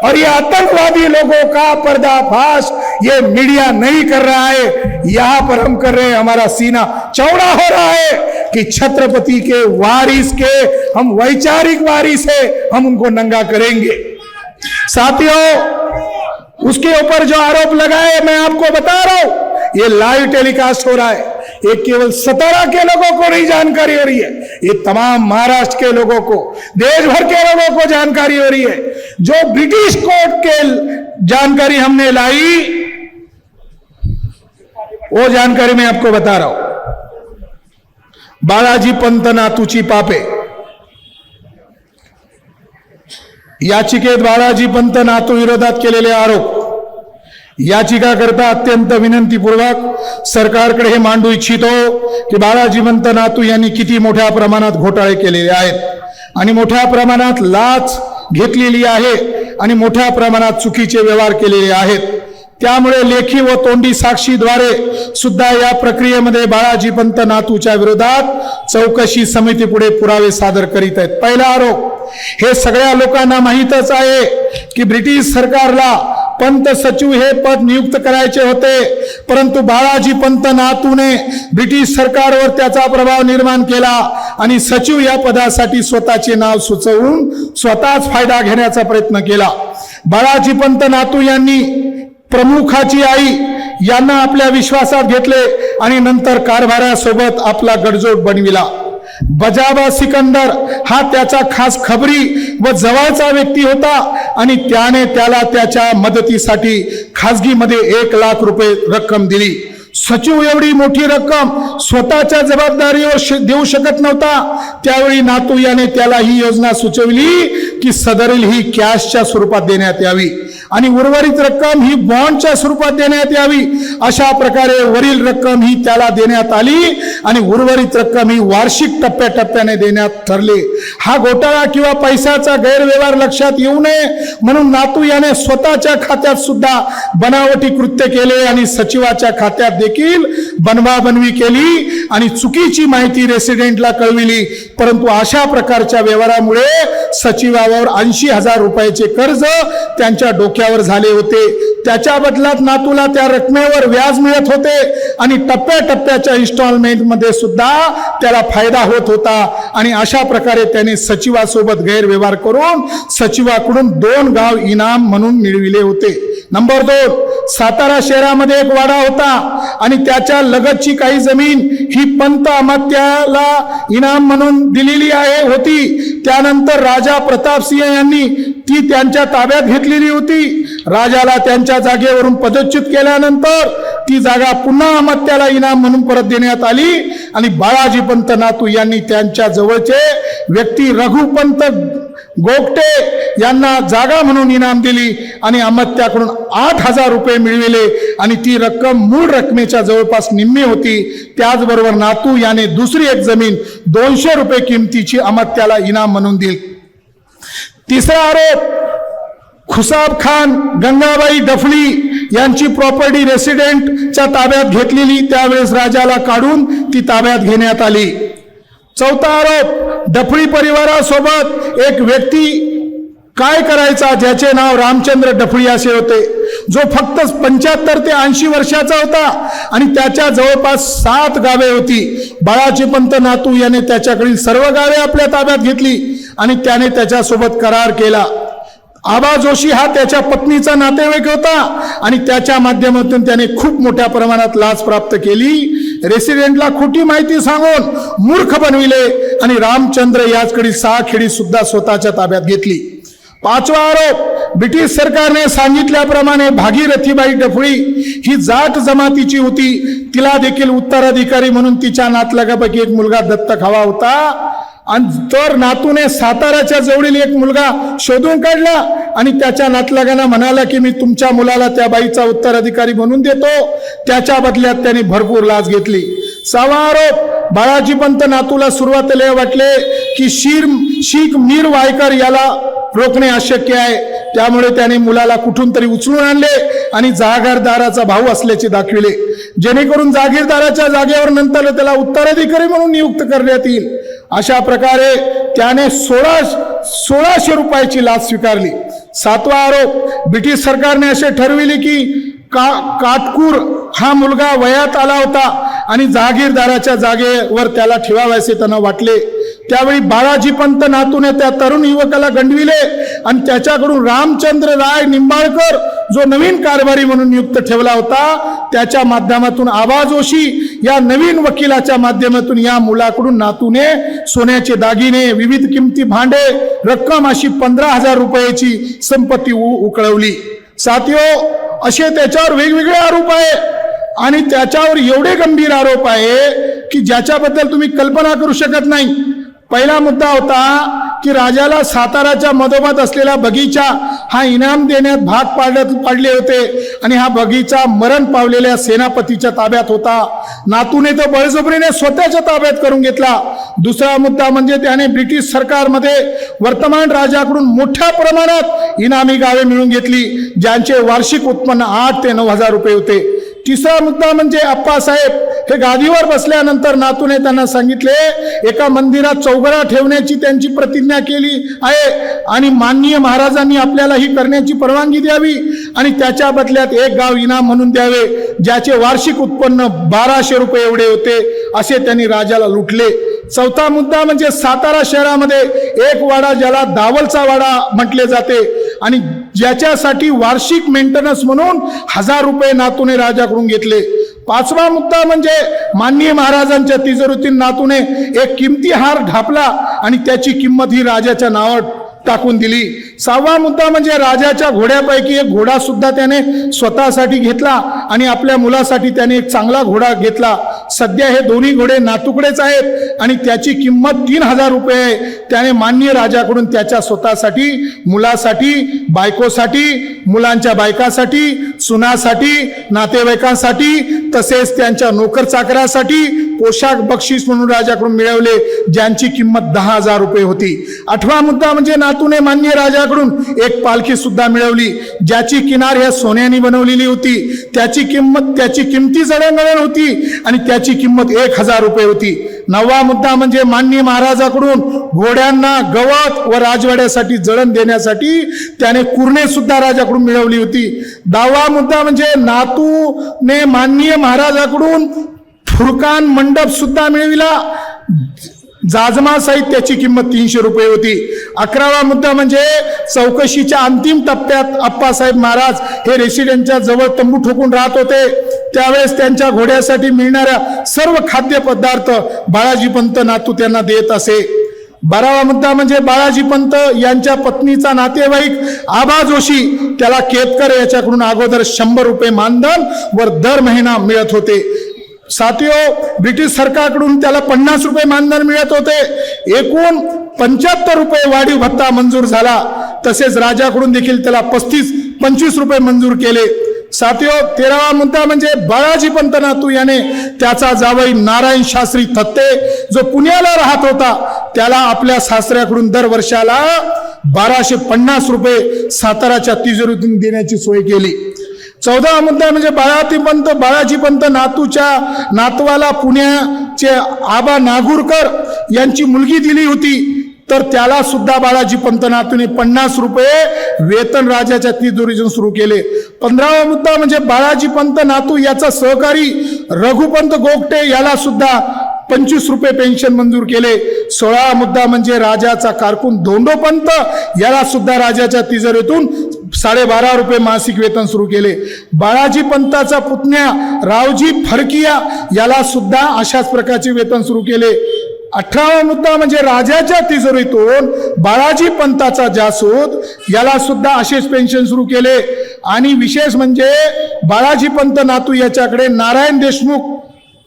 और ये आतंकवादी लोगों का पर्दाफाश ये मीडिया नहीं कर रहा है, यहां पर हम कर रहे हैं। हमारा सीना चौड़ा हो रहा है कि छत्रपति के वारिस के हम वैचारिक वारिस है, हम उनको नंगा करेंगे। साथियों, उसके ऊपर जो आरोप लगाए मैं आपको बता रहा हूं, ये लाइव टेलीकास्ट हो रहा है। ये केवल सतारा के लोगों को नहीं जानकारी हो रही है, ये तमाम महाराष्ट्र के लोगों को, देश भर के लोगों को जानकारी हो रही है। जो ब्रिटिश कोर्ट के जानकारी हमने लाई, वो जानकारी मैं आपको बता रहा हूं। बाळाजी पंत नातूची पापे याचिकेत बाळाजी पंत नातू विरोधात केलेले आरोप, याचिकाकर्ता अत्यंत विनंतीपूर्वक सरकारकडे हे मांडू इच्छितो की बाळाजी पंत नातू यांनी किती मोठ्या प्रमाणात घोटाळे केलेले आहेत आणि मोठ्या प्रमाणात लाच घेतलेली आहे आणि मोठ्या प्रमाणात चुकीचे व्यवहार केलेले आहेत। त्यामुळे लेखी व तोंडी साक्षीद्वारे सुद्धा या प्रक्रियेमध्ये बाळाजी पंत नातूच्या विरोधात चौकशी समिती पुढे पुरावे सादर करीत आहेत। पहिला आरोप, हे सगळ्या लोकांना माहीतच आहे की ब्रिटिश सरकारला पंत सचिव हे पद नियुक्त करायचे होते, परंतु बाळाजी पंत नातूने ब्रिटिश सरकारवर त्याचा प्रभाव निर्माण केला आणि सचिव या पदासाठी स्वतःचे नाव सुचवून स्वतःच फायदा घेण्याचा प्रयत्न केला. बाळाजी पंत नातू यांनी प्रमुखाची आई यांना आपल्या विश्वासात घेतले आणि नंतर कारभारासोबत आपला गडजोड बनविला. बजाबा सिकंदर हा त्याचा खास खबरी व जवळचा व्यक्ती होता आणि त्याने त्याला त्याच्या मदतीसाठी खासगीमध्ये 1 लाख रुपये रक्कम दिली. सचिव एवढी मोठी रक्कम स्वतःच्या जबाबदारीवर देऊ शकत नव्हता. त्यावेळी नातू याने त्याला ही योजना सुचवली की सदरील ही कॅशच्या स्वरूपात देण्यात यावी आणि उर्वरित रक्कम ही बॉन्डच्या स्वरूपात देण्यात यावी. अशा प्रकारे वरील रक्कम ही त्याला देण्यात आली आणि उर्वरित रक्कम ही वार्षिक टप्प्याटप्प्याने देण्यात ठरले. हा घोटाळा किंवा पैशाचा गैरव्यवहार लक्षात येऊ नये म्हणून नातू याने स्वतःच्या खात्यात सुद्धा बनावटी कृत्य केले आणि सचिवाच्या खात्यात देखील बनवाबनवी केली आणि चुकीची माहिती रेसिडेंटला कळविली. परंतु अशा प्रकारच्या व्यवहारामुळे सचिवावर 80,000 रुपयाचे कर्ज त्यांच्या डोक्यावर झाले होते. त्याच्या बदल्यात नातूला त्या रकमेवर व्याज मिळत होते आणि टप्प्याटप्प्याच्या इन्स्टॉलमेंट मध्ये सुद्धा त्याला फायदा होत होता आणि अशा प्रकारे त्याने सचिवासोबत गैरव्यवहार करून सचिवाकडून 2 गाव इनाम म्हणून मिळविले होते. नंबर 2, सातारा शहरामध्ये एक वाडा होता आणि त्याच्या लगतची काही जमीन ही पंत अमात्याला इनाम म्हणून दिलेली होती. त्यानंतर राजा प्रतापसिंह यांनी ती त्यांच्या ताब्यात घेतलेली होती. राजाला त्यांच्या जागेवरून पदच्युत केल्यानंतर ती जागा पुन्हा अमात्याला इनाम म्हणून परत देण्यात आली आणि बाळाजी पंत नातू यांनी त्यांच्या जवळचे व्यक्ती रघुपंत गोगटे यांना जागा म्हणून इनाम दिली आणि अमात्याकडून 8,000 रुपये मिळविले आणि ती रक्कम मूळ रकमेच्या जवळपास निम्मी होती. त्याचबरोबर नातू याने दुसरी एक जमीन 200 रुपये किमतीची अमात्याला इनाम म्हणून दिली. तिसरा आरोप, खुसाब खान गंगाबाई डफळी यांची प्रॉपर्टी रेसिडेंटच्या ताब्यात घेतलेली, त्यावेळेस राजाला काढून ती ताब्यात घेण्यात आली. चौथा आरोप, डफळी परिवारासोबत एक व्यक्ती काय करायचा ज्याचे नाव रामचंद्र डफळी असे होते, जो फक्त 75 ते 80 वर्षाचा होता आणि त्याच्या जवळपास 7 गावे होती. बाळाजी पंत नातू याने त्याच्याकडील सर्व गावे आपल्या ताब्यात घेतली आणि त्याने त्याच्यासोबत करार केला. आबा जोशी हा त्याच्या पत्नीचा नातेवाईक होता आणि त्याच्या माध्यमातून त्याने खूप मोठ्या प्रमाणात लाच प्राप्त केली. रेसिडेंटला खोटी माहिती सांगून मूर्ख बनविले आणि रामचंद्र याचकडील 6 खेडी सुद्धा स्वतःच्या ताब्यात घेतली. 5वा आरोप, ब्रिटिश सरकारने सांगितल्याप्रमाणे भागीरथीबाई डफळी ही जाट जमातीची होती. तिला देखील उत्तराधिकारी म्हणून तिच्या नातलगापैकी एक मुलगा दत्तक हवा होता आणि तर नातूने साताराच्या जवळील एक मुलगा शोधून काढला आणि त्याच्या नातलगांना म्हणाला की मी तुमच्या मुलाला त्या बाईचा उत्तराधिकारी म्हणून देतो. त्याच्या बदल्यात त्याने भरपूर लाच घेतली. 6वा आरोप, बाळाजी पंत नातूला सुरुवातीला वाटले की शीख मीर वायकर याला रोखणे अशक्य आहे, त्यामुळे त्याने मुलाला कुठून तरी उचलून आणले आणि जागीरदाराचा भाऊ असल्याचे दाखविले, जेणेकरून जागीरदाराच्या जागेवर नंतर त्याला उत्तराधिकारी म्हणून नियुक्त करण्यात येईल. अशा प्रकारे त्याने 1600 रुपयाची लाच स्वीकारली. 7वा आरोप, ब्रिटिश सरकारने असे ठरविले की काटकूर हा मुलगा वयात आला होता आणि जागीरदाराच्या जागेवर त्याला ठेवावेसे त्यांना वाटले. त्यावेळी बाळाजी पंत नातूने त्या तरुण युवकाला गंडविले आणि त्याच्याकडून रामचंद्र राय निंबाळकर जो नवीन कारभारी म्हणून नियुक्त ठेवला होता त्याच्या माध्यमातून आबा जोशी या नवीन वकिलाच्या माध्यमातून या मुलाकडून नातूने सोन्याचे दागिने, विविध किमती भांडे, रक्कम अशी 15,000 रुपयाची संपत्ती उकळवली. साथियो, असे त्याच्यावर वेगवेगळे आरोप आहे आणि त्याच्यावर एवढे गंभीर आरोप आहे की ज्याच्याबद्दल तुम्ही कल्पना करू शकत नाही. पहिला मुद्दा होता की राजाला साताराच्या मधोमध असलेला बगीचा हा इनाम देण्यात भाग पाडले होते आणि हा बगीचा मरण पावलेल्या सेनापतीच्या ताब्यात होता. नातूने तो बळजबरीने स्वतःच्या ताब्यात करून घेतला. दुसरा मुद्दा म्हणजे त्याने ब्रिटिश सरकारमध्ये वर्तमान राजाकडून मोठ्या प्रमाणात इनामी गावे मिळवून घेतली, ज्यांचे वार्षिक उत्पन्न 8 ते 9,000 रुपये होते. तिसरा मुद्दा म्हणजे अप्पासाहेब हे गादीवर बसल्यानंतर नातूने त्यांना सांगितले, एका मंदिरात चौघडा ठेवण्याची त्यांची प्रतिज्ञा केली आहे आणि माननीय महाराजांनी आपल्याला ही करण्याची परवानगी द्यावी आणि त्याच्या बदल्यात एक गाव इनाम म्हणून द्यावे, ज्याचे वार्षिक उत्पन्न 1200 रुपये एवढे होते, असे त्यांनी राजाला लुटले. चौथा मुद्दा म्हणजे सातारा शहरामध्ये एक वाडा, ज्याला दावलचा वाडा म्हटले जाते आणि ज्याच्यासाठी वार्षिक मेंटेनन्स म्हणून 1000 रुपये नातूने राजाकडून घेतले. पाचवा मुद्दा म्हणजे माननीय महाराजांच्या तिजोरीतून नातूने एक किमती हार ढापला आणि त्याची किंमत ही राजाच्या नावावर टाकून दिली. सहावा मुद्दा म्हणजे राजाच्या घोड्यापैकी एक घोडा सुद्धा त्याने स्वतःसाठी घेतला आणि आपल्या मुलासाठी त्याने एक चांगला घोडा घेतला. सध्या हे दोन्ही घोडे नातूकडेच आहेत आणि त्याची किंमत 3000 रुपये आहे. त्याने माननीय राजाकडून त्याच्या स्वतःसाठी, मुलासाठी, बायकोसाठी, मुलांच्या बायकासाठी, सुनासाठी, नातेवाईकांसाठी तसेच त्यांच्या नोकर चाकरासाठी पोशाख बक्षीस म्हणून राजाकडून मिळवले, ज्यांची किंमत 10,000 रुपये होती. आठवा मुद्दा म्हणजे नातूने माननीय राजाकडून एक पालखी सुद्धा मिळवली, ज्याची किनार ह्या सोन्याने बनवलेली होती. त्याची किमती जडणघडण होती आणि त्याची किंमत 1000 रुपये होती. नववा मुद्दा म्हणजे माननीय महाराजाकडून घोड्यांना गवत व राजवाड्यासाठी जळण देण्यासाठी त्याने कुरणे सुद्धा राजाकडून मिळवली होती. 10वा मुद्दा म्हणजे नातूने माननीय महाराजाकडून फुरकान मंडप सुद्धा मिळविला, जाजमा सहित त्याची किंमत 300 रुपये होती. 11वा मुद्दा म्हणजे चौकशीच्या अंतिम टप्प्यात अप्पासाहेब महाराज हे रेसिडेंटच्या जवळ तंबू ठोकून राहत होते. त्यावेळेस त्यांच्या घोड्यासाठी मिळणाऱ्या सर्व खाद्यपदार्थ बाळाजी पंत नातू त्यांना देत असे. 12वा मुद्दा म्हणजे बाळाजी पंत यांच्या पत्नीचा नातेवाईक आबा जोशी, त्याला केतकर याच्याकडून अगोदर 100 रुपये मानधन वर दर महिना मिळत होते. साथियो, ब्रिटिश सरकारकडून त्याला 50 रुपये मानधन मिळत होते. एकूण 75 रुपये वाढीव भत्ता मंजूर झाला. तसेच राजाकडून देखील त्याला 25 रुपये मंजूर केले. साथियो, 13वा मुद्दा म्हणजे बाळाजी पंत नातू याने त्याचा जावई नारायण शास्त्री थत्ते, जो पुण्याला राहत होता, त्याला आपल्या सासऱ्याकडून दर वर्षाला 1250 रुपये साताराच्या तिजोरीतून देण्याची सोय केली. 14वा मुद्दा म्हणजे बाळाजी पंत नातूच्या नातवाला पुण्याचे आबा नागुरकर यांची मुलगी दिली होती, तर त्याला सुद्धा बाळाजी पंत नातूने 50 रुपये वेतन राजाच्या तिजोरीतून सुरू केले. 15वा मुद्दा म्हणजे बाळाजी पंत नातू याचा सहकारी रघुपंत गोगटे याला सुद्धा 25 रुपये पेन्शन मंजूर केले. 16वा मुद्दा म्हणजे राजाचा कारकून धोंडोपंत याला सुद्धा राजाच्या तिजोरीतून 12.5 रुपये मासिक वेतन सुरू केले. बाळाजी पंताचा पुतण्या रावजी फरकिया याला सुद्धा अशाच प्रकारचे वेतन सुरू केले. 18वा मुद्दा म्हणजे राजाच्या तिजोरीतून बाळाजी पंताचा जासूद याला सुद्धा असेच पेन्शन सुरू केले. आणि विशेष म्हणजे बाळाजी पंत नातू याच्याकडे नारायण देशमुख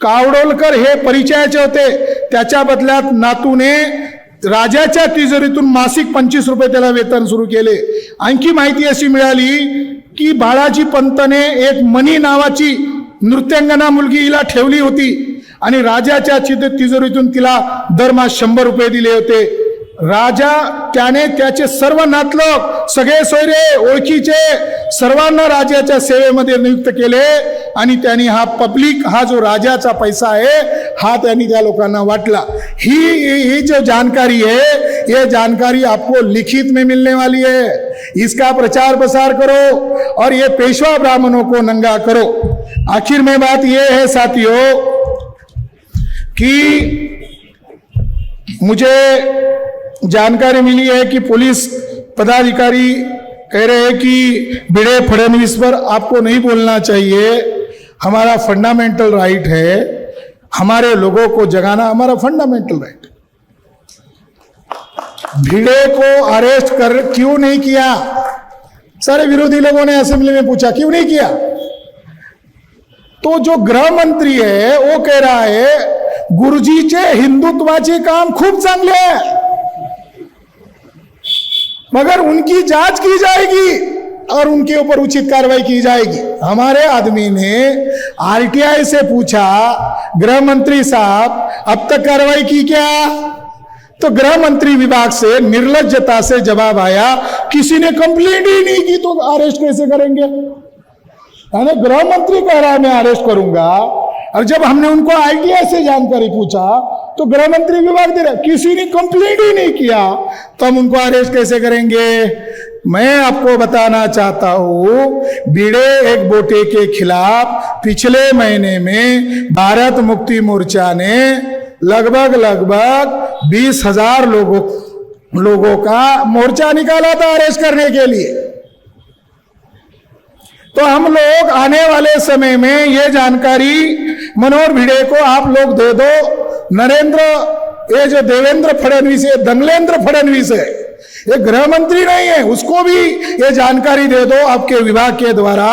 कावडोलकर हे परिचयाचे होते. त्याच्या बदल्यात नातूने राजाच्या तिजोरीतून मासिक 25 रुपये त्याला वेतन सुरू केले. आणखी माहिती अशी मिळाली की बाळाजी पंतने एक मनी नावाची नृत्यांगना मुलगी हिला ठेवली होती आणि राजाच्या तिजोरीतून तिला दरमहा 100 रुपये दिले होते. राजा त्याने त्याचे सर्व नातलग, सगळे सोयरे, ओळखीचे सर्वांना राजाच्या सेवेमध्ये नियुक्त केले आणि त्यांनी हा जो राजाचा पैसा आहे हा त्यांनी त्या लोकांना वाटला. ही जो जानकारी है, ये जानकारी आपको लिखित में मिलने वाली है. इसका प्रचार प्रसार करो और ये पेशवा ब्राह्मणों को नंगा करो. आखिर में बात ये है साथियों कि मुझे जानकारी मिली है कि पुलिस पदाधिकारी कह रहे हैं कि भिड़े फडणवीस पर आपको नहीं बोलना चाहिए. हमारा फंडामेंटल राइट है, हमारे लोगों को जगाना हमारा फंडामेंटल राइट है. भिड़े को अरेस्ट क्यों नहीं किया? सारे विरोधी लोगों ने असेंबली में पूछा क्यों नहीं किया. तो जो गृह मंत्री है वो कह रहा है गुरुजीचे हिंदुत्वाचे काम खूप चांगले आहे, मगर उनकी जांच की जाएगी और उनके ऊपर उचित कार्रवाई की जाएगी. हमारे आदमी ने आरटीआई से पूछा, गृह मंत्री साहब अब तक कार्रवाई की क्या? तो गृह मंत्री विभाग से निर्लज्जता से जवाब आया, किसी ने कंप्लेंट ही नहीं की तो अरेस्ट कैसे करेंगे. यानी गृह मंत्री कह रहा है मैं अरेस्ट करूंगा, और जब हमने उनको आईटीआई से जानकारी पूछा तो गृह मंत्री विभाग दे रहा, किसी ने कंप्लेंट ही नहीं किया, तो हम उनको अरेस्ट कैसे करेंगे? मैं आपको बताना चाहता हूं, भिड़े एक बोटे के खिलाफ पिछले महीने में भारत मुक्ति मोर्चा ने लगभग 20,000 लोगों का मोर्चा निकाला था अरेस्ट करने के लिए। तो हम लोग आने वाले समय में ये जानकारी मनोहर भिड़े को आप लोग दे दो। ये जो देवेंद्र फडणवीस है, दंगलेंद्र फडणवीस है, ये गृह मंत्री नहीं है, उसको भी ये जानकारी दे दो आपके विभाग के द्वारा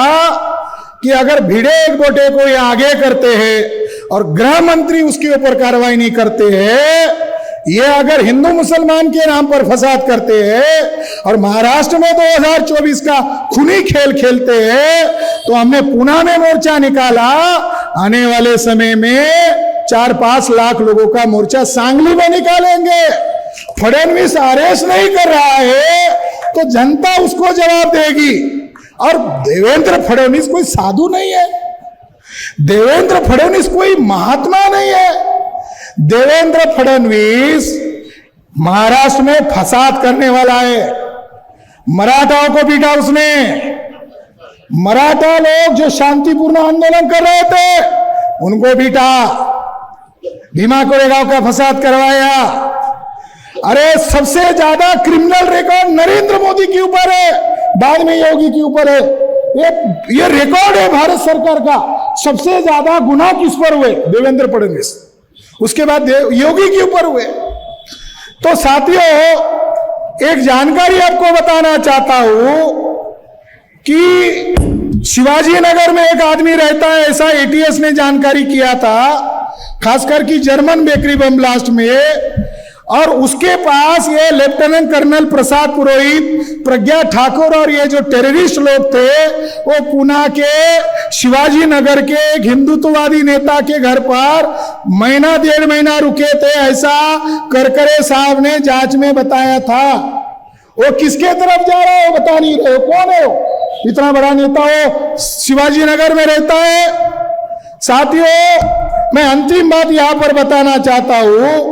कि अगर भिड़े एक बोटे को ये आगे करते हैं और गृह मंत्री उसके ऊपर कार्रवाई नहीं करते हैं, ये अगर हिंदू मुसलमान के नाम पर फसाद करते हैं और महाराष्ट्र में 2024 का खूनी खेल खेलते हैं, तो हमने पुणे में मोर्चा निकाला। आने वाले समय में 4-5 लाख लोगों का मोर्चा सांगली में निकालेंगे। फडणवीस अरेस्ट नहीं कर रहा है तो जनता उसको जवाब देगी। और देवेंद्र फडणवीस कोई साधु नहीं है, देवेंद्र फडणवीस कोई महात्मा नहीं है। देवेंद्र फडणवीस महाराष्ट्र में फसाद करने वाला है। मराठाओं को पीटा उसने। मराठा लोग जो शांतिपूर्ण आंदोलन कर रहे थे उनको पीटा। भीमा कोरेगांव का फसाद करवाया। अरे सबसे ज्यादा क्रिमिनल रिकॉर्ड नरेंद्र मोदी के ऊपर है, बाद में योगी के ऊपर है। ये रिकॉर्ड है भारत सरकार का। सबसे ज्यादा गुनाह किस पर हुए? देवेंद्र फडणवीस, उसके बाद योगी के ऊपर हुए। तो साथियों, एक जानकारी आपको बताना चाहता हूं कि शिवाजी नगर में एक आदमी रहता है, ऐसा एटीएस ने जानकारी किया था, खासकर कि जर्मन बेकरी बम ब्लास्ट में। और उसके पास ये लेफ्टिनेंट कर्नल प्रसाद पुरोहित, प्रज्ञा ठाकुर और ये जो टेररिस्ट लोग थे वो पुणे के शिवाजी नगर के एक हिंदुत्ववादी नेता के घर पर 1.5 महीना रुके थे, ऐसा करकरे साहब ने जांच में बताया था। वो किसके तरफ जा रहा है वो बता नहीं रहे। कौन है वो? इतना बड़ा नेता हो, शिवाजी नगर में रहता है। साथियों, मैं अंतिम बात यहां पर बताना चाहता हूं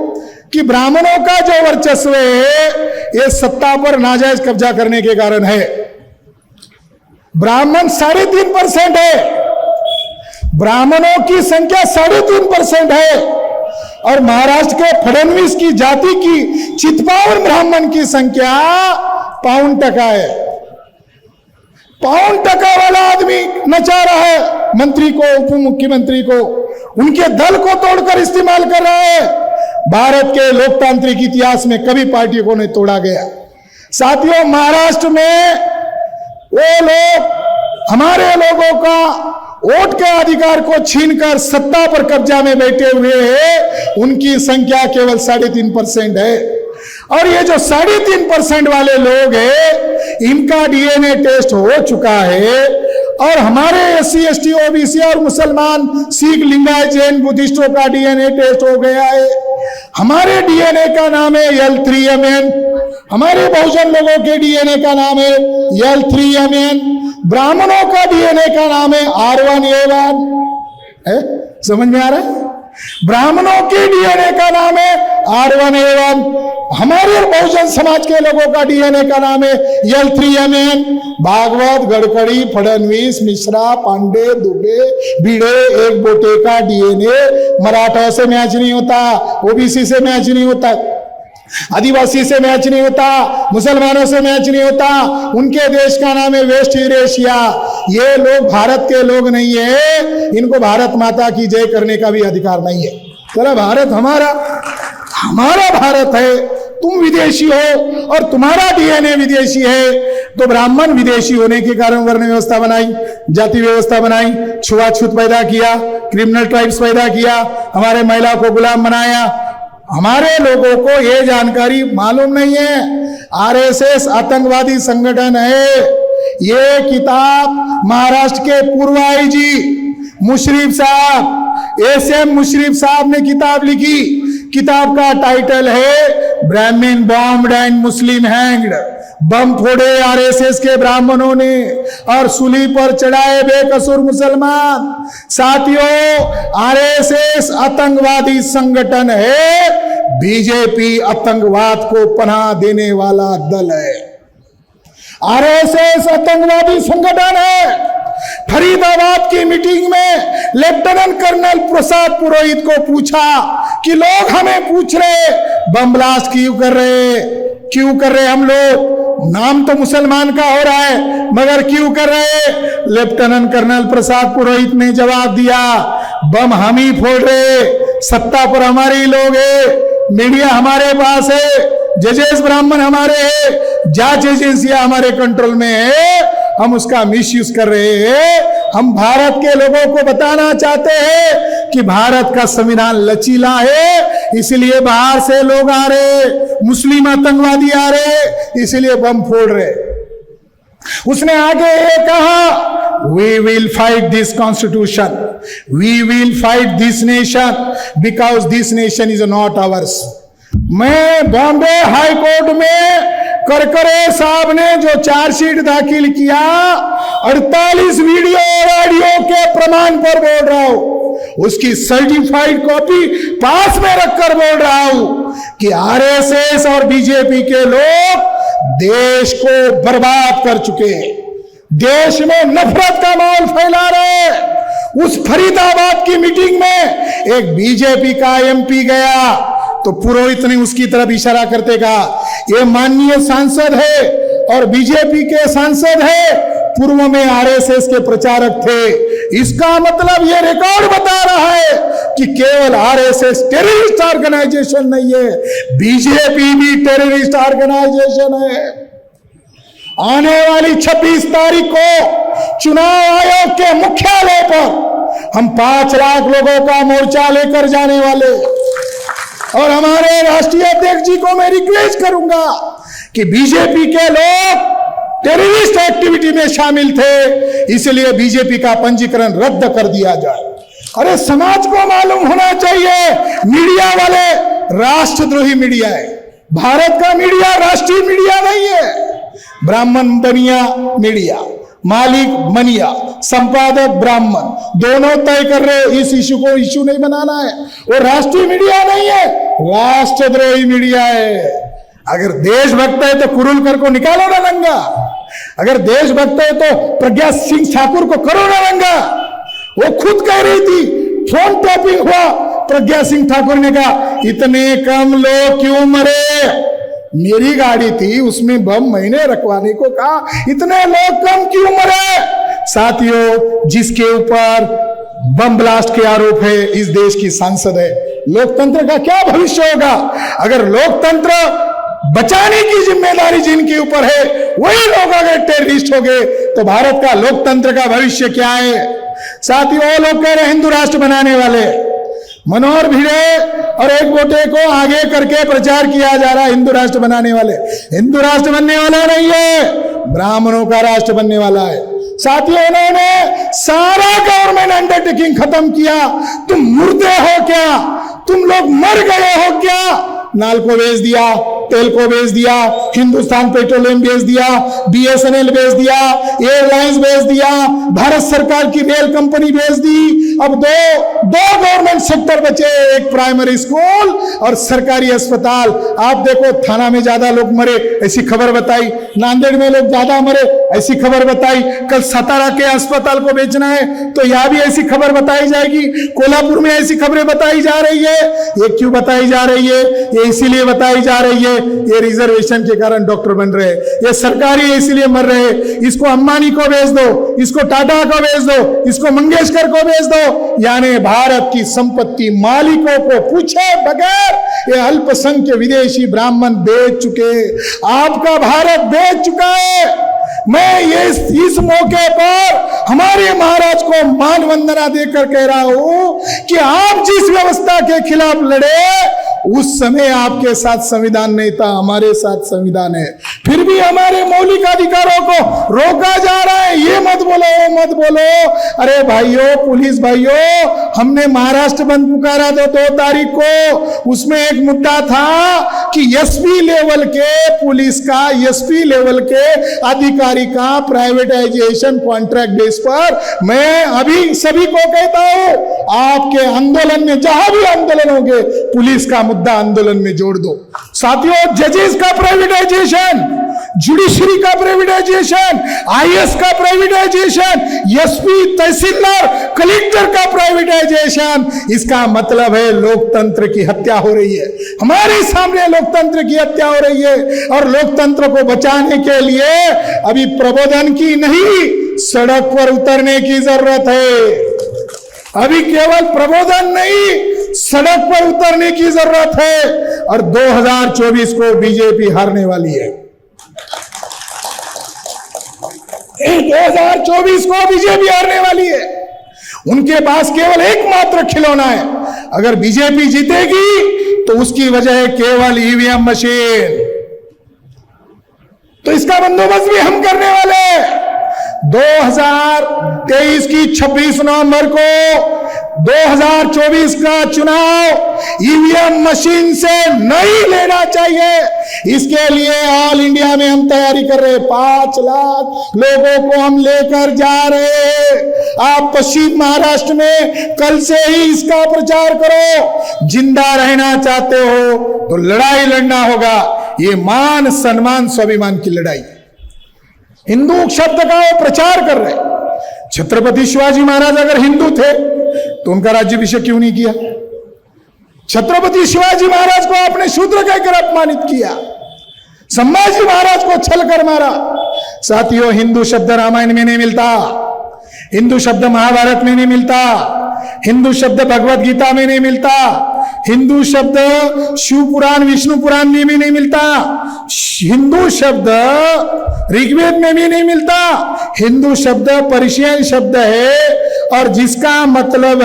कि ब्राह्मणों का जो वर्चस्व है ये सत्ता पर नाजायज कब्जा करने के कारण है। ब्राह्मण 3.5% है, ब्राह्मणों की संख्या 3.5% है। और महाराष्ट्र के फडणवीस की जाति की चित्पावन ब्राह्मण की संख्या 5% है। 5% वाला आदमी नचा रहा है मंत्री को, उप मुख्यमंत्री को, उनके दल को तोड़कर इस्तेमाल कर रहा है। भारत के लोकतांत्रिक इतिहास में कभी पार्टी को नहीं तोड़ा गया। साथियों, महाराष्ट्र में वो लोग हमारे लोगों का वोट के अधिकार को छीनकर सत्ता पर कब्जा में बैठे हुए हैं, उनकी संख्या केवल 3.5% है। और ये जो 3.5% वाले लोग हैं, इनका डीएनए टेस्ट हो चुका है। और हमारे SC ST OBC और मुसलमान, सिख, लिंगायत, जैन, बुद्धिस्टों का डीएनए टेस्ट हो गया है। हमारे डीएनए का नाम है L3MN। हमारे बहुजन लोगों के डीएनए का नाम है L3MN। ब्राह्मणों का डीएनए का नाम है R1A1। समझ में आ रहा है? ब्राह्मणों के डीएनए का नाम है R1A1। हमारे बहुजन समाज के लोगों का डीएनए का नाम है L3MN। भागवत, गडकरी, फडणवीस, मिश्रा, पांडे, दुबे, भिड़े एक बोटे का डीएनए मराठा से मैच नहीं होता, ओबीसी से मैच नहीं होता, आदिवासी से मैच नहीं होता, मुसलमानों से मैच नहीं होता। उनके देश का नाम है वेस्ट यूरेशिया। ये लोग भारत के लोग नहीं है, इनको भारत माता की जय करने का भी अधिकार नहीं है। चलो, भारत हमारा भारत है। तुम विदेशी हो और तुम्हारा डीएनए विदेशी है, तो ब्राह्मण विदेशी होने के कारण वर्ण व्यवस्था बनाई, जाति व्यवस्था बनाई, छुआछूत पैदा किया, क्रिमिनल ट्राइब्स पैदा किया, हमारे महिला को गुलाम बनाया। हमारे लोगों को यह जानकारी मालूम नहीं है। आरएसएस आतंकवादी संगठन है। ये किताब महाराष्ट्र के पूर्व आईजी मुशर्रफ साहब, SM मुशर्रफ साहब ने किताब लिखी। किताब का टाइटल है ब्राह्मण बॉम्ब्ड एंड मुस्लिम हैंग्ड। बम फोड़े आरएसएस के ब्राह्मणों ने और सूली पर चढ़ाए बेकसूर मुसलमान। साथियों, आरएसएस आतंकवादी संगठन है, बीजेपी आतंकवाद को पनाह देने वाला दल है। आरएसएस आतंकवादी संगठन है। फरीदाबाद की मीटिंग में लेफ्टिनेंट कर्नल प्रसाद पुरोहित को पूछा कि लोग हमें पूछ रहे बम ब्लास्ट क्यों कर रहे हम लोग, नाम तो मुसलमान का हो रहा है मगर क्यों कर रहे। लेफ्टिनेंट कर्नल प्रसाद पुरोहित ने जवाब दिया, बम हम ही फोड़ रहे, सत्ता पर हमारे ही लोग है, मीडिया हमारे पास है, जजेस ब्राह्मण हमारे हैं, जांच एजेंसियां हमारे कंट्रोल में है, हम उसका मिसयूज कर रहे हैं। हम भारत के लोगों को बताना चाहते हैं कि भारत का संविधान लचीला है, इसलिए बाहर से लोग आ रहे, मुस्लिम आतंकवादी आ रहे, इसलिए बम फोड़ रहे। उसने आगे ये कहा, we will fight this constitution, we will fight this nation because this nation is not ours. मैं बॉम्बे हाई कोर्ट में करकरे साहब ने जो चार्जशीट दाखिल किया, 48 वीडियो और ऑडियो के प्रमाण पर बोल रहा हूं, उसकी सर्टिफाइड कॉपी पास में रखकर बोल रहा हूं कि आरएसएस और बीजेपी के लोग देश को बर्बाद कर चुके हैं, देश में नफरत का माहौल फैला रहे हैं। उस फरीदाबाद की मीटिंग में एक बीजेपी का एमपी गया तो पुरोहित ने उसकी तरफ इशारा करते कहा, ये माननीय सांसद है और बीजेपी के सांसद है, पूर्व में आरएसएस के प्रचारक थे। इसका मतलब ये रिकॉर्ड बता रहा है कि केवल आरएसएस टेररिस्ट ऑर्गेनाइजेशन नहीं है, बीजेपी भी टेररिस्ट ऑर्गेनाइजेशन है। आने वाली 26 तारीख को चुनाव आयोग के मुख्यालय पर हम 5 लाख लोगों का मोर्चा लेकर जाने वाले, और हमारे राष्ट्रीय अध्यक्ष जी को मैं रिक्वेस्ट करूंगा कि बीजेपी के लोग टेररिस्ट एक्टिविटी में शामिल थे, इसलिए बीजेपी का पंजीकरण रद्द कर दिया जाए। अरे समाज को मालूम होना चाहिए, मीडिया वाले राष्ट्रद्रोही मीडिया है, भारत का मीडिया राष्ट्रीय मीडिया नहीं है। ब्राह्मण बनिया मीडिया, मालिक मनिया, संपादक ब्राह्मण, दोनों तय कर रहे इस इशू को इशू नहीं बनाना है। वो राष्ट्रीय मीडिया नहीं है, राष्ट्रद्रोही मीडिया है। अगर देशभक्त है तो कुरुलकर को निकालो ना नंगा, अगर देशभक्त है तो प्रज्ञा सिंह ठाकुर को करो ना नंगा। वो खुद कह रही थी, फोन टैपिंग हुआ, प्रज्ञा सिंह ठाकुर ने कहा इतने कम लोग क्यों मरे, मेरी गाड़ी थी उसमें बम मैंने रखवाने को कहा, इतने लोग कम क्यों मरे। साथियों, जिसके ऊपर बम ब्लास्ट के आरोप है इस देश की सांसद है। लोकतंत्र का क्या भविष्य होगा अगर लोकतंत्र बचाने की जिम्मेदारी जिनके ऊपर है वही लोग अगर टेररिस्ट हो गए तो भारत का लोकतंत्र का भविष्य क्या है। साथियों, वो लोग कह रहे हिंदू राष्ट्र बनाने वाले, मनोहर भिड़े और एक वोटे को आगे करके प्रचार किया जा रहा है हिंदू राष्ट्र बनाने वाले। हिंदू राष्ट्र बनने वाला नहीं है, ब्राह्मणों का राष्ट्र बनने वाला है। साथियों, उन्होंने सारा गवर्नमेंट अंडरटेकिंग खत्म किया। तुम मुर्दे हो क्या, तुम लोग मर गए हो क्या। नालको बेच दिया, तेलको बेच दिया, हिंदुस्तान पेट्रोलियम बेच दिया, बीएसएनएल बेच दिया, एयरलाइंस बेच दिया, भारत सरकार की रेल कंपनी बेच दी। अब दो गवर्नमेंट सेक्टर बचे, एक प्राइमरी स्कूल और सरकारी अस्पताल। आप देखो, थाना में ज्यादा लोग मरे ऐसी खबर बताई, नांदेड़ में लोग ज्यादा मरे ऐसी खबर बताई, कल सतारा के अस्पताल को बेचना है तो यहां भी ऐसी खबर बताई जाएगी, कोल्हापुर में ऐसी खबरें बताई जा रही है। ये क्यों बताई जा रही है? ये इसीलिए बताई जा रही है, ये रिजर्वेशन के कारण डॉक्टर बन रहे, ये सरकारी है इसलिए मर रहे। इसको अंबानी को बेच दो, इसको टाटा को बेच दो, इसको मंगेशकर को बेच दो, यानी भारत की संपत्ति मालिकों को पूछे बगैर ये अल्पसंख्यक विदेशी ब्राह्मण बेच चुके, आपका भारत बेच चुका है। मैं ये इस मौके पर हमारे महाराज को मान वंदना देकर कह रहा हूं कि आप जिस व्यवस्था के खिलाफ लड़े उस समय आपके साथ संविधान नहीं था, हमारे साथ संविधान है। फिर भी हमारे मौलिक अधिकारों को रोका जा रहा है। ये मत बोलो, वो मत बोलो। अरे भाइयों, पुलिस भाइयों, हमने महाराष्ट्र बंद पुकारा था 2 तारीख को। उसमें एक मुद्दा था कि एसपी लेवल के पुलिस का, एसपी लेवल के अधिकारी का प्राइवेटाइजेशन कॉन्ट्रैक्ट बेस पर। मैं अभी सभी को कहता हूं, आपके आंदोलन में, जहां भी आंदोलन होंगे, पुलिस का मुद्दा आंदोलन में जोड़ दो। साथियों, जजेस का प्राइवेटाइजेशन, जुडिशरी का प्राइवेटाइजेशन, आईएएस का प्राइवेटाइजेशन, एसपी, तहसीलदार, कलेक्टर का प्राइवेटाइजेशन, इसका मतलब है लोकतंत्र की हत्या हो रही है। हमारे सामने लोकतंत्र की हत्या हो रही है। और लोकतंत्र को बचाने के लिए अभी प्रबोधन की नहीं, सड़क पर उतरने की जरूरत है। अभी केवल प्रबोधन नहीं, सड़क पर उतरने की जरूरत है। और 2024 को बीजेपी हारने वाली है। 2024 को बीजेपी हारने वाली है। उनके पास केवल एकमात्र खिलौना है। अगर बीजेपी जीतेगी तो उसकी वजह है केवल ईवीएम मशीन। तो इसका बंदोबस्त भी हम करने वाले हैं। 2023 की 26 नवंबर को 2024 का चुनाव ईवीएम मशीन से नहीं लेना चाहिए। इसके लिए ऑल इंडिया में हम तैयारी कर रहे हैं। 5 लाख लोगों को हम लेकर जा रहे हैं। आप पश्चिम महाराष्ट्र में कल से ही इसका प्रचार करो। जिंदा रहना चाहते हो तो लड़ाई लड़ना होगा। ये मान, सम्मान, स्वाभिमान की लड़ाई। हिंदू शब्द का वो प्रचार कर रहे। छत्रपति शिवाजी महाराज अगर हिंदू थे तो उनका राज्याभिषेक क्यों नहीं किया? छत्रपति शिवाजी महाराज को आपने शूद्र कहकर अपमानित किया। संभाजी महाराज को छल कर मारा। साथियों, हिंदू शब्द रामायण में नहीं मिलता, हिंदू शब्द महाभारत में नहीं मिलता, हिंदू शब्द भगवत गीता में नहीं मिलता, हिंदू शब्द शिव पुराण, विष्णु पुराण में भी नहीं मिलता, हिंदू शब्द ऋग्वेद में भी नहीं मिलता। हिंदू शब्द पर्शियन शब्द है और जिसका मतलब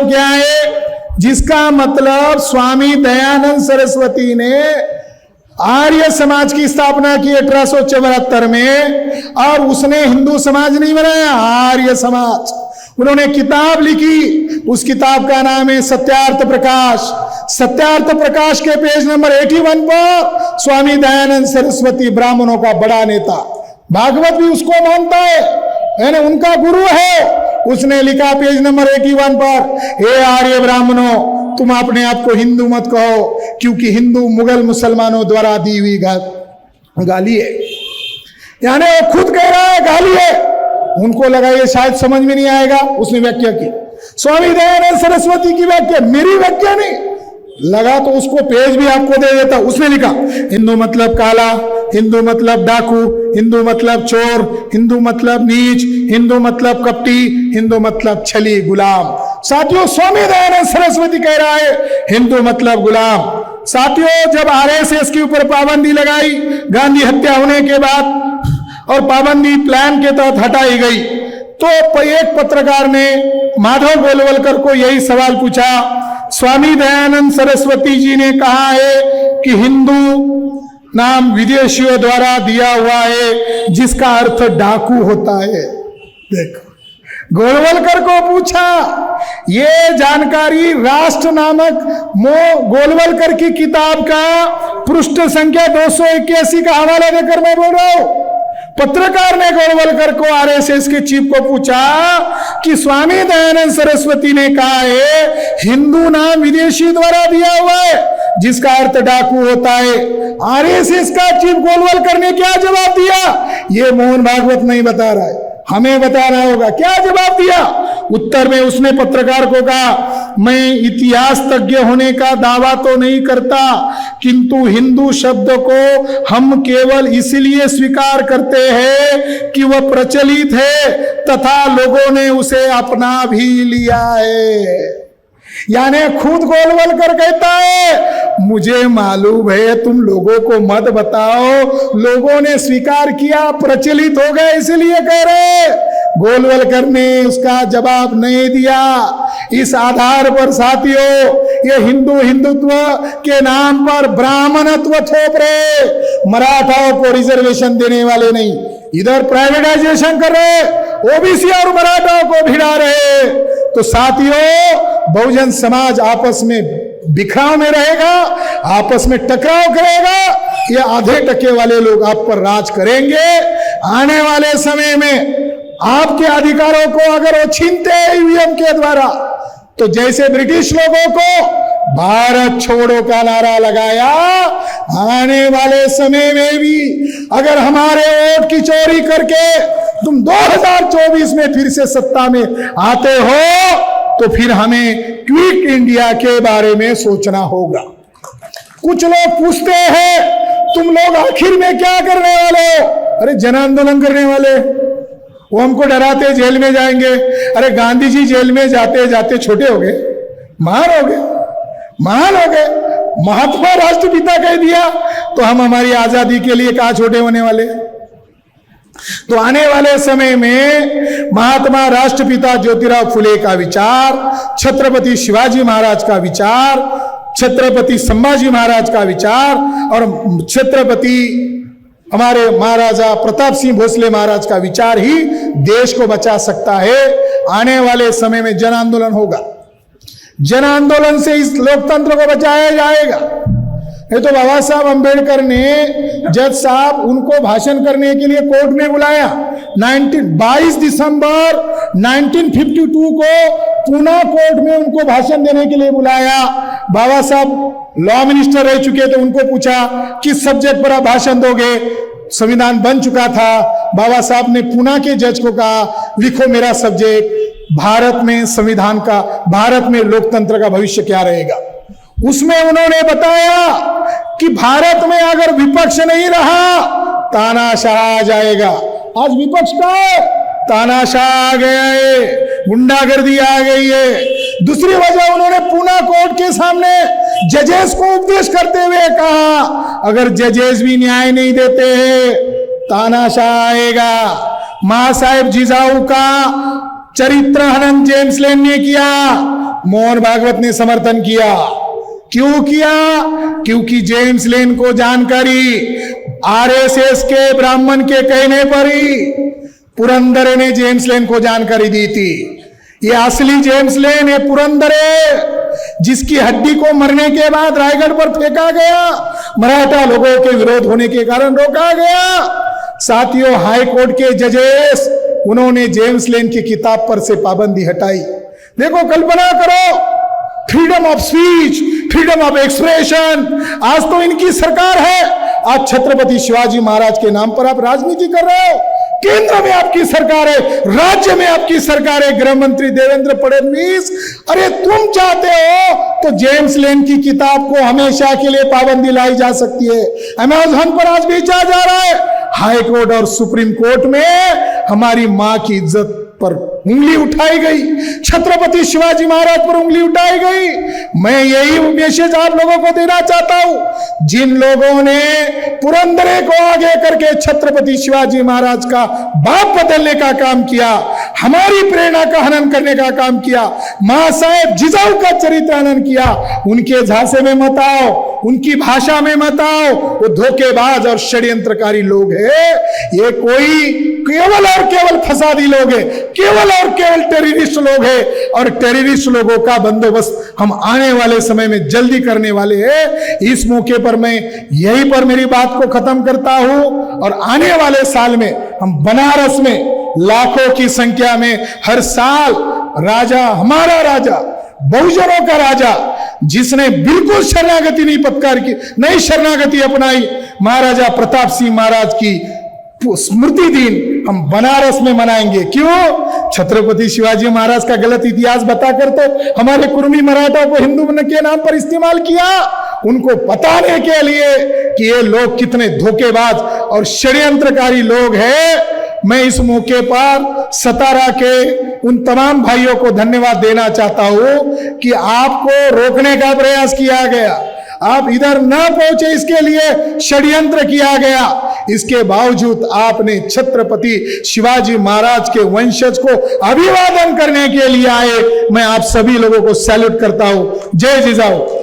क्या है? जिसका मतलब स्वामी दयानंद सरस्वती ने आर्य समाज की स्थापना की 1874 में, और उसने हिंदू समाज नहीं बनाया, आर्य समाज। उन्होंने किताब लिखी, उस किताब का नाम है सत्यार्थ प्रकाश। सत्यार्थ प्रकाश के पेज नंबर 81 पर स्वामी दयानंद सरस्वती ब्राह्मणों का बड़ा नेता, भागवत भी उसको मानता है, उनका गुरु है। उसने लिखा पेज नंबर 81 पर, हे आर्य ब्राह्मणों, तुम अपने आप को हिंदू मत कहो, क्योंकि हिंदू मुगल मुसलमानों द्वारा दी हुई गाली है। यानी वो खुद कह रहा है गाली है। उनको लगा ये शायद समझ में नहीं आएगा, उसने व्याख्या की। स्वामी दयानंद सरस्वती की व्याख्या, मेरी व्याख्या नहीं। लगा तो उसको पेज भी आपको दे देता। उसने लिखा, हिंदू मतलब काला, हिंदू मतलब डाकू, हिंदू मतलब चोर, हिंदू मतलब नीच, हिंदू मतलब कपटी, हिंदू मतलब छली, गुलाम। साथियों, स्वामी दयानंद सरस्वती कह रहा है हिंदू मतलब गुलाम। साथियों, जब आरएसएस के ऊपर पाबंदी लगाई गांधी हत्या होने के बाद, और पाबंदी प्लान के तहत हटाई गई, तो एक पत्रकार ने माधव गोलवलकर को यही सवाल पूछा। स्वामी दयानंद सरस्वती जी ने कहा है कि हिंदू नाम विदेशियों द्वारा दिया हुआ है, जिसका अर्थ डाकू होता है। देखो, गोलवलकर को पूछा। ये जानकारी राष्ट्र नामक गोलवलकर की किताब का पृष्ठ संख्या 281 का हवाला देकर मैं बोल रहा हूं। पत्रकार ने गोलवलकर को, आरएसएस के चीफ को पूछा कि स्वामी दयानंद सरस्वती ने कहा है हिंदू नाम विदेशी द्वारा दिया हुआ है, जिसका अर्थ डाकू होता है। आरएसएस का चीफ गोलवलकर ने क्या जवाब दिया? ये मोहन भागवत नहीं बता रहा है, हमें बताना होगा। क्या जवाब दिया? उत्तर में उसने पत्रकार को कहा, मैं इतिहास तज्ञ होने का दावा तो नहीं करता, किंतु हिंदू शब्द को हम केवल इसलिए स्वीकार करते हैं कि वह प्रचलित है तथा लोगों ने उसे अपना भी लिया है। यानी खुद गोलवलकर कहता है, मुझे मालूम है तुम लोगों को मत बताओ, लोगों ने स्वीकार किया, प्रचलित हो गए इसलिए कह रहे। गोलवलकर ने उसका जवाब नहीं दिया। इस आधार पर साथियों, ये हिंदुत्व के नाम पर ब्राह्मणत्व थोप रहे, मराठाओं को रिजर्वेशन देने वाले नहीं, इधर प्राइवेटाइजेशन कर रहे, ओबीसी और मराठाओं को भिड़ा रहे। तो साथियों, बहुजन समाज आपस में बिखराव में रहेगा, आपस में टकराव करेगा, ये आधे टके वाले लोग आप पर राज करेंगे। आने वाले समय में आपके अधिकारों को अगर वो छीनते हैं ईवीएम के द्वारा, तो जैसे ब्रिटिश लोगों को भारत छोड़ो का नारा लगाया, आने वाले समय में भी अगर हमारे वोट की चोरी करके तुम 2024 में फिर से सत्ता में आते हो, तो फिर हमें क्विट इंडिया के बारे में सोचना होगा। कुछ लोग पूछते हैं, तुम लोग आखिर में क्या करने वाले हो? अरे जन आंदोलन करने वाले, वो हमको डराते जेल में जाएंगे। अरे गांधी जी जेल में जाते जाते छोटे हो गए, महान हो गए, महान हो गए, महात्मा राष्ट्रपिता कह दिया, तो हम हमारी आजादी के लिए कहाँ छोटे होने वाले? तो आने वाले समय में महात्मा राष्ट्रपिता ज्योतिराव फुले का विचार, छत्रपति शिवाजी महाराज का विचार, छत्रपति संभाजी महाराज का विचार और छत्रपति हमारे महाराजा प्रताप सिंह भोसले महाराज का विचार ही देश को बचा सकता है। आने वाले समय में जन आंदोलन होगा, जन आंदोलन से इस लोकतंत्र को बचाया जाएगा। ये तो बाबा साहब अंबेडकर ने जज साहब उनको भाषण करने के लिए कोर्ट में बुलाया। 22 दिसंबर 1952 को पूना कोर्ट में उनको भाषण देने के लिए बुलाया। बाबा साहब लॉ मिनिस्टर रह चुके, तो उनको पूछा किस सब्जेक्ट पर आप भाषण दोगे। संविधान बन चुका था। बाबा साहब ने पूना के जज को कहा, लिखो मेरा सब्जेक्ट, भारत में संविधान का, भारत में लोकतंत्र का भविष्य क्या रहेगा। उसमें उन्होंने बताया कि भारत में अगर विपक्ष नहीं रहा, तानाशाह आ जाएगा। आज विपक्ष का है, तानाशाह आ गया है, गुंडागर्दी आ गई है। दूसरी वजह, उन्होंने पूना कोर्ट के सामने जजेस को उपदेश करते हुए कहा, अगर जजेस भी न्याय नहीं देते हैं, तानाशाह आएगा। मां साहेब जिजाऊ का चरित्र हनन जेम्स लेन ने किया, मोहन भागवत ने समर्थन किया। क्यों किया? क्योंकि जेम्स लेन को जानकारी आरएसएस के ब्राह्मण के कहने पर ही पुरंदरे ने जेम्स लेन को जानकारी दी थी। ये असली जेम्स लेन है पुरंदरे, जिसकी हड्डी को मरने के बाद रायगढ़ पर फेंका गया, मराठा लोगों के विरोध होने के कारण रोका गया। साथियों, हाई कोर्ट के जजेस, उन्होंने जेम्स लेन की किताब पर से पाबंदी हटाई। देखो, कल्पना करो, freedom of speech, freedom of expression, आज तो इनकी सरकार है। आज छत्रपति शिवाजी महाराज के नाम पर आप राजनीति कर रहे हो। केंद्र में आपकी सरकार है, राज्य में आपकी सरकार है, गृह मंत्री देवेंद्र फडणवीस। अरे तुम चाहते हो तो जेम्स लेन की किताब को हमेशा के लिए पाबंदी लाई जा सकती है। अमेज़न पर आज बेचा जा रहा है। हाई कोर्ट और सुप्रीम कोर्ट में हमारी मां की इज्जत पर उंगली उठाई गई, छत्रपति शिवाजी महाराज पर उंगली उठाई गई। मैं यही मैसेज आप लोगों को देना चाहता हूं, जिन लोगों ने पुरंदरे को आगे करके छत्रपति शिवाजी महाराज का बाप बदलने का काम किया, हमारी प्रेरणा का हनन करने का काम किया, मां साहेब जिजाऊ का चरित्र हनन किया, उनके झांसे में मत आओ, उनकी भाषा में मत आओ। वो धोखेबाज और षड्यंत्रकारी लोग हैं। ये कोई केवल और केवल फसादी लोग हैं, केवल और केवल टेररिस्ट लोग हैं। और टेररिस्ट लोगों का बंदोबस्त हम आने वाले समय में जल्दी करने वाले हैं। इस मौके पर मैं यहीं पर मेरी बात को खत्म करता हूं। और आने वाले साल में हम बनारस में लाखों की संख्या में हर साल राजा, हमारा राजा, बहुजनों का राजा, जिसने बिल्कुल शरणागति नहीं शरणागति अपनाई, महाराजा प्रताप सिंह महाराज की स्मृति दिन हम बनारस में मनाएंगे। क्यों? छत्रपति शिवाजी महाराज का गलत इतिहास बताकर तो हमारे कुर्मी मराठा को हिंदू के नाम पर इस्तेमाल किया, उनको बताने के लिए कि ये लोग कितने धोखेबाज और षड्यंत्रकारी लोग हैं। मैं इस मौके पर सतारा के उन तमाम भाइयों को धन्यवाद देना चाहता हूं कि आपको रोकने का प्रयास किया गया, आप इधर न पहुंचे इसके लिए षड्यंत्र किया गया। इसके बावजूद आपने छत्रपति शिवाजी महाराज के वंशज को अभिवादन करने के लिए आए। मैं आप सभी लोगों को सैल्यूट करता हूं। जय जिजाऊ।